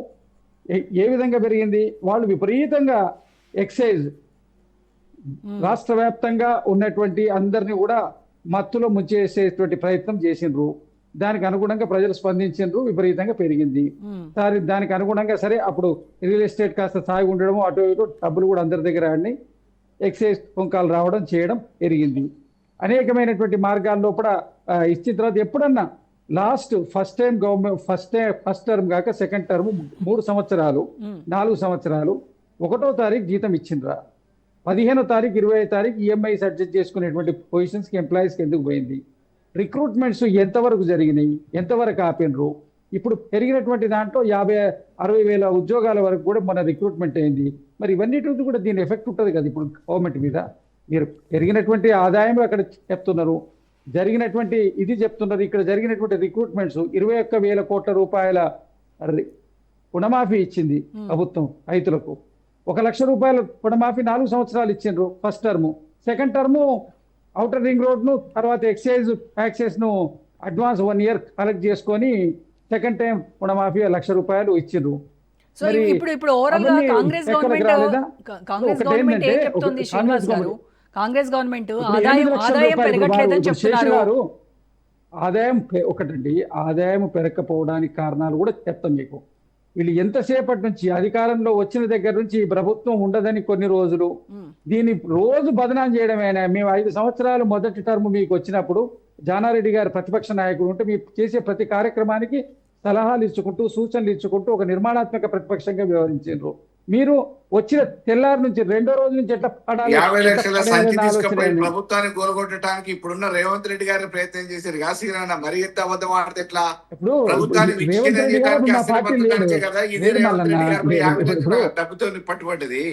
ఏ విధంగా పెరిగింది? వాళ్ళు విపరీతంగా ఎక్సైజ్ రాష్ట్ర వ్యాప్తంగా ఉన్నటువంటి అందరినీ కూడా మత్తులో ముంచేసేటువంటి ప్రయత్నం చేసిండ్రు. దానికి అనుగుణంగా ప్రజలు స్పందించిండ్రు, విపరీతంగా పెరిగింది. సరే, దానికి అనుగుణంగా సరే అప్పుడు రియల్ ఎస్టేట్ కాస్త సాగి ఉండడం, అటు ఇటు డబ్బులు కూడా అందరి దగ్గర ఆడినాయి, ఎక్సైజ్ సుంకాలు రావడం చేయడం పెరిగింది. అనేకమైనటువంటి మార్గాల్లో కూడా ఇచ్చిన తర్వాత ఎప్పుడన్నా first time government first term కాక సెకండ్ టర్మ్ 3 సంవత్సరాలు 4 సంవత్సరాలు 1వ తారీఖు జీతం ఇచ్చిండ్రా, 15వ తారీఖు 20వ తారీఖు ఈఎంఐస్ అడ్జస్ట్ చేసుకునేటువంటి పొజిషన్స్కి ఎంప్లాయీస్కి ఎందుకు పోయింది? రిక్రూట్మెంట్స్ ఎంతవరకు జరిగినాయి, ఎంతవరకు ఆపినరు? ఇప్పుడు పెరిగినటువంటి దాంట్లో 50-60 వేల ఉద్యోగాల వరకు కూడా మన రిక్రూట్మెంట్ అయింది. మరి ఇవన్నిటి కూడా దీని ఎఫెక్ట్ ఉంటుంది కదా ఇప్పుడు గవర్నమెంట్ మీద. మీరు పెరిగినటువంటి ఆదాయం అక్కడ చెప్తున్నారు, జరిగినటువంటి ఇది చెప్తున్నారు. ఇక్కడ జరిగినటువంటి రిక్రూట్మెంట్స్ 21,000 కోట్ల రూపాయల రుణమాఫీ ఇచ్చింది ప్రభుత్వం రైతులకు. 1 లక్ష రూపాయల రుణమాఫీ 4 సంవత్సరాలు ఇచ్చిండ్రు first term. Second term outer ring రోడ్ను తర్వాత ఎక్సైజ్ ట్యాక్సెస్ను అడ్వాన్స్ 1 ఇయర్ కలెక్ట్ చేసుకొని సెకండ్ టైం రుణమాఫీ 1 లక్ష రూపాయలు ఇచ్చిండ్రు. సో ఇప్పుడు ఓవరాల్ గా కాంగ్రెస్ గవర్నమెంట్ ఏం చెప్తుంది శ్రీనివాస్ గారు? కాంగ్రెస్ గవర్నమెంట్ ఆదాయం పెరగట్లేదని చెప్తున్నారు. ఆదాయం ఒకటండి, ఆదాయం పెరగకపోవడానికి కారణాలు కూడా చెప్తాం మీకు. వీళ్ళు ఎంతసేపటి నుంచి అధికారంలో వచ్చిన దగ్గర నుంచి ఈ ప్రభుత్వం ఉండదని కొన్ని రోజులు దీన్ని రోజు బదనాం చేయడమేనా? మేము 5 సంవత్సరాలు మొదటి టర్మ్ మీకు వచ్చినప్పుడు జానారెడ్డి గారు ప్రతిపక్ష నాయకుడు ఉంటే మీరు చేసే ప్రతి కార్యక్రమానికి సలహాలు ఇచ్చుకుంటూ సూచనలు ఇచ్చుకుంటూ ఒక నిర్మాణాత్మక ప్రతిపక్షంగా వ్యవహరించారు. మీరు వచ్చిన తెల్లారి నుంచి 2వ రోజు నుంచి ఎట్లా 50 లక్షల సంఖ్య తీసుకపోయి ప్రభుత్వాన్ని కూలగొట్టడానికి ఇప్పుడున్న రేవంత్ రెడ్డి గారిని ప్రయత్నం చేశారు. కాశీరాన్న మరి ఎంత అబద్ధం ఆడితే ఎట్లా? ఇప్పుడు ప్రభుత్వాన్ని రేవంత్ రెడ్డి గారు మా పార్టీ కదా ఇదే రేవంత్ రెడ్డి గారు 50 లక్షల డబ్బుతో పట్టుబడ్డది.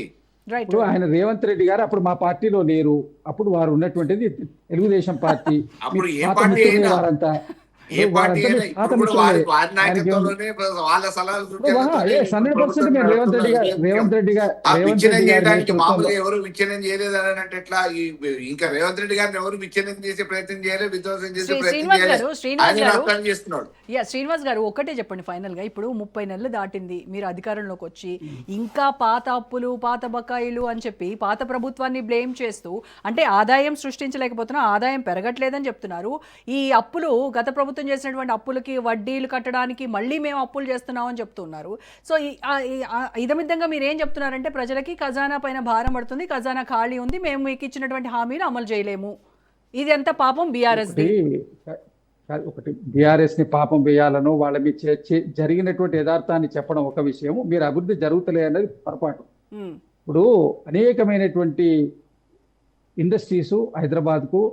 ఇప్పుడు ఆయన రేవంత్ రెడ్డి గారు అప్పుడు మా పార్టీలో లేరు. అప్పుడు వారు ఉన్నటువంటిది తెలుగుదేశం పార్టీ. అప్పుడు ఏ పార్టీ అయినా ఏ పార్టీ అయినా ఇప్పుడు కూడా వారి నాయకత్వంలోనే వాళ్ళ సలహాలు విచ్ఛిన్నం చేయడానికి మామూలుగా ఎవరు విచ్ఛిన్నం చేయలేదు అని అంటే ఎట్లా? ఇంకా రేవంత్ రెడ్డి గారిని ఎవరు విచ్ఛిన్నం చేసే ప్రయత్నం చేయలేదు, విధ్వంసం చేసే ప్రయత్నం చేస్తున్నాడు. శ్రీనివాస్ గారు ఒకటే చెప్పండి ఫైనల్ గా. ఇప్పుడు 30 నెలలు దాటింది మీరు అధికారంలోకి వచ్చి, ఇంకా పాత అప్పులు పాత బకాయిలు అని చెప్పి పాత ప్రభుత్వాన్ని బ్లేమ్ చేస్తూ, అంటే ఆదాయం సృష్టించలేకపోతున్నా, ఆదాయం పెరగట్లేదని చెప్తున్నారు. ఈ అప్పులు గత ప్రభుత్వం చేసినటువంటి అప్పులకి వడ్డీలు కట్టడానికి మళ్ళీ మేము అప్పులు చేస్తున్నామని చెప్తున్నారు. సో ఇదమిద్దంగా మీరు ఏం చెప్తున్నారంటే ప్రజలకి ఖజానా పైన భారం పడుతుంది, ఖజానా ఖాళీ ఉంది, మేము మీకు ఇచ్చినటువంటి హామీలు అమలు చేయలేము. ఇది ఎంత పాపం బీఆర్ఎస్ ఒకటి బీఆర్ఎస్ ని పాపం వేయాలను వాళ్ళ మీద జరిగినటువంటి యథార్థాన్ని చెప్పడం ఒక విషయం, మీరు అభివృద్ధి జరుగుతలే అనేది పొరపాటు. ఇప్పుడు అనేకమైనటువంటి ఇండస్ట్రీస్ హైదరాబాద్కు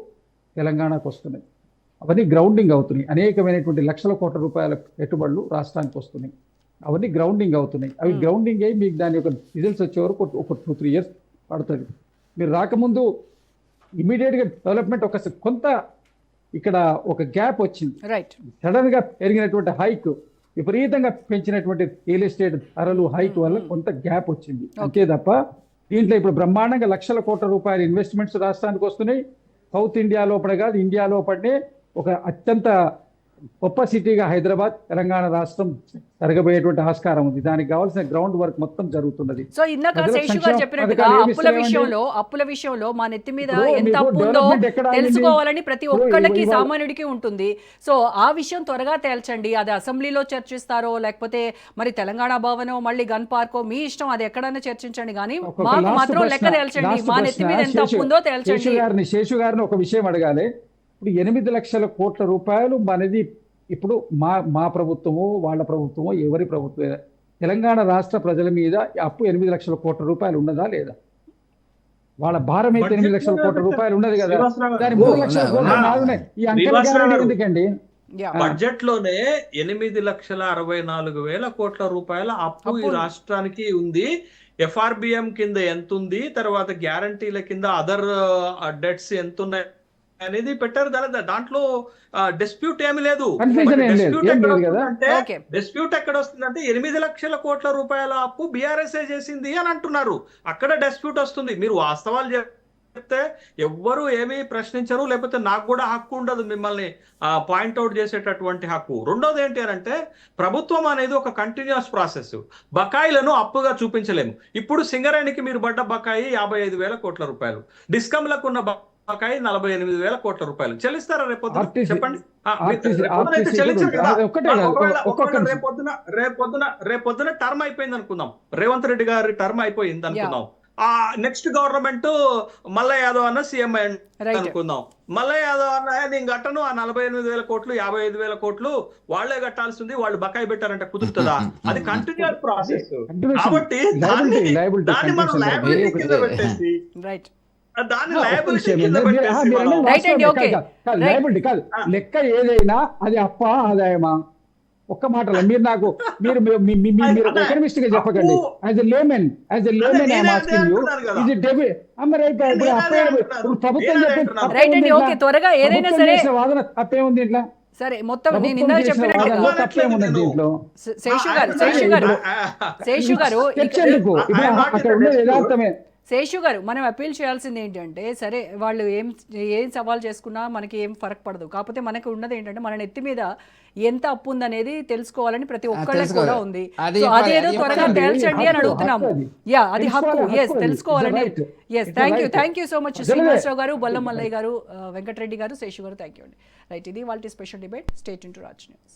తెలంగాణకు వస్తున్నాయి, అవన్నీ గ్రౌండింగ్ అవుతున్నాయి. అనేకమైనటువంటి లక్షల కోట్ల రూపాయల పెట్టుబడులు రాష్ట్రానికి వస్తున్నాయి, అవన్నీ గ్రౌండింగ్ అవుతున్నాయి. అవి గ్రౌండింగ్ అయ్యి మీకు దాని యొక్క రిజల్ట్స్ వచ్చే వరకు ఒక 2-3 ఇయర్స్ పడుతుంది. మీరు రాకముందు ఇమీడియట్గా డెవలప్మెంట్ కొంత ఇక్కడ ఒక గ్యాప్ వచ్చింది. సడన్ గా పెరిగినటువంటి హైక్, విపరీతంగా పెంచినటువంటి రియల్ ఎస్టేట్ ధరలు హైక్ వల్ల కొంత గ్యాప్ వచ్చింది అంతే తప్ప దీంట్లో ఇప్పుడు బ్రహ్మాండంగా లక్షల కోట్ల రూపాయల ఇన్వెస్ట్మెంట్స్ రాష్ట్రానికి వస్తున్నాయి. సౌత్ ఇండియా లోపల కాదు, ఇండియా లోపలనే ఒక అత్యంత గొప్ప సిటీగా హైదరాబాద్ తెలంగాణ రాష్ట్రం జరగబోయేటువంటి ఆస్కారం ఉంది. దానికి కావాల్సిన గ్రౌండ్ వర్క్ మొత్తం జరుగుతున్నది. సో ఇందాక శేషు గారు చెప్పినట్టుగా అప్పుల విషయంలో మా నెత్తి మీద ఎంత అప్పు ఉందో తెలుసుకోవాలని ప్రతి ఒక్కళ్ళకి సామాన్యుడికి ఉంటుంది. సో ఆ విషయం త్వరగా తేల్చండి. అది అసెంబ్లీలో చర్చిస్తారో లేకపోతే మరి తెలంగాణ భవనో మళ్ళీ గన్ పార్కో మీ ఇష్టం, అది ఎక్కడైనా చర్చించండి, కానీ మాకు మాత్రం లెక్క తేల్చండి. మా నెత్తి మీద ఎంత అప్పు ఉందో తేల్చండి. శేషు గారిని ఒక విషయం అడగాలి. ఇప్పుడు 8 లక్షల కోట్ల రూపాయలు మనది. ఇప్పుడు మా ప్రభుత్వమో వాళ్ళ ప్రభుత్వమో ఎవరి ప్రభుత్వం, తెలంగాణ రాష్ట్ర ప్రజల మీద అప్పు 8 లక్షల కోట్ల రూపాయలు ఉన్నదా లేదా? వాళ్ళ భారం అయితే 8 లక్షల కోట్ల రూపాయలు ఉన్నది కదా, దాని 3 లక్షల కోట్ల ఈ అంకెల ఎందుకండి? బడ్జెట్ లోనే 8,64,వేల కోట్ల రూపాయల అప్పు ఈ రాష్ట్రానికి ఉంది. ఎఫ్ఆర్బిఎం కింద ఎంత ఉంది, తర్వాత గ్యారంటీల కింద అదర్ డెట్స్ ఎంత ఉన్నాయి అనేది పెట్టారు. దాంట్లో డిస్ప్యూట్ ఏమి లేదు. Confusion ఏం లేదు, ఏం లేదు కదా. Okay. డిస్ప్యూట్ ఎక్కడ వస్తుందంటే 8 లక్షల కోట్ల రూపాయల అప్పు బీఆర్ఎస్ఏ చేసింది అని అంటున్నారు. అక్కడ డిస్ప్యూట్ వస్తుంది. మీరు వాస్తవాలు చెప్తే ఎవ్వరు ఏమీ ప్రశ్నించరు, లేకపోతే నాకు కూడా హక్కు ఉండదు మిమ్మల్ని పాయింట్అవుట్ చేసేటటువంటి హక్కు. రెండోది ఏంటి అని అంటే, ప్రభుత్వం అనేది ఒక కంటిన్యూస్ ప్రాసెస్. బకాయిలను అప్పుగా చూపించలేము. ఇప్పుడు సింగరేణికి మీరు పడ్డ బకాయి 55,000 కోట్ల రూపాయలు, డిస్కమ్లకు ఉన్న బకాయి 48,000 కోట్ల రూపాయలు. చెల్లిస్తారా రేపొద్దున? RTC చెప్పండి. RTC చెల్లించరు కదా. ఒక్కటే కాదు, ఒక్కొక్క రేపొద్దున టర్మ్ అయిపోయింది అనుకుందాం, రేవంత్ రెడ్డి గారి టర్మ్ అయిపోయింది అనుకుందాం. ఆ నెక్స్ట్ గవర్నమెంట్ మల్లయ్య యాదవ్ అన్న సీఎం Right. అనుకుందాం. మల్లయ్య యాదవ్ అన్న నేను కట్టను, ఆ 48,000 కోట్లు 55,000 కోట్లు వాళ్లే కట్టాల్సింది, వాళ్ళు బకాయి పెట్టారంటే కుదురుతుందా? అది కంటిన్యూస్ ప్రాసెస్. కాబట్టి దాన్ని మనం లయబిలిటీ కింద పెట్టేసి రైట్ దాన్ని లయబిలిటీ కింద పెట్టేసి మనం Right అండి, okay. లయబిలిటీ కాదు, లెక్క ఏదైనా అది అప్ప ఆదాయమా? ఒక్క మాటలో మీరు నాకు మీరు ఎకనమిస్ట్ గా చెప్పకండి. As a laymen I'm asking you, ఇది డెబిట్ ప్రభుత్వం రైట్ అండి, ఓకే. త్వరగా ఏదైనా సరే వాదన తప్పేముంది ఇట్లా? సరే, మొత్తం నేను ఇందాక చెప్పినట్టుగా తప్పేమున్నది దీంట్లో? శేషు గారు చర్చకు అక్కడ ఉన్నది యథార్థమే. శేషు గారు, మనం అపీల్ చేయాల్సింది ఏంటంటే, సరే వాళ్ళు ఏం సవాల్ చేసుకున్నా మనకి ఏం ఫరక్ పడదు. కాకపోతే మనకు ఉన్నది ఏంటంటే, మన నెత్తి మీద ఎంత అప్పు ఉందనేది తెలుసుకోవాలని ప్రతి ఒక్కళ్ళకి కూడా ఉంది. సో అదేదో త్వరగా తేల్చండి అని అడుగుతున్నాము. యా, అది హక్కు. ఎస్, తెలుసుకోవాలని. Yes, thank you so much Srinivasarao garu, Bollam Mallayya గారు, వెంకటరెడ్డి గారు, శేషు గారు. థ్యాంక్ యూ అండి. రైట్, ఇది వాళ్ళ special debate. Stay tune to Raj news.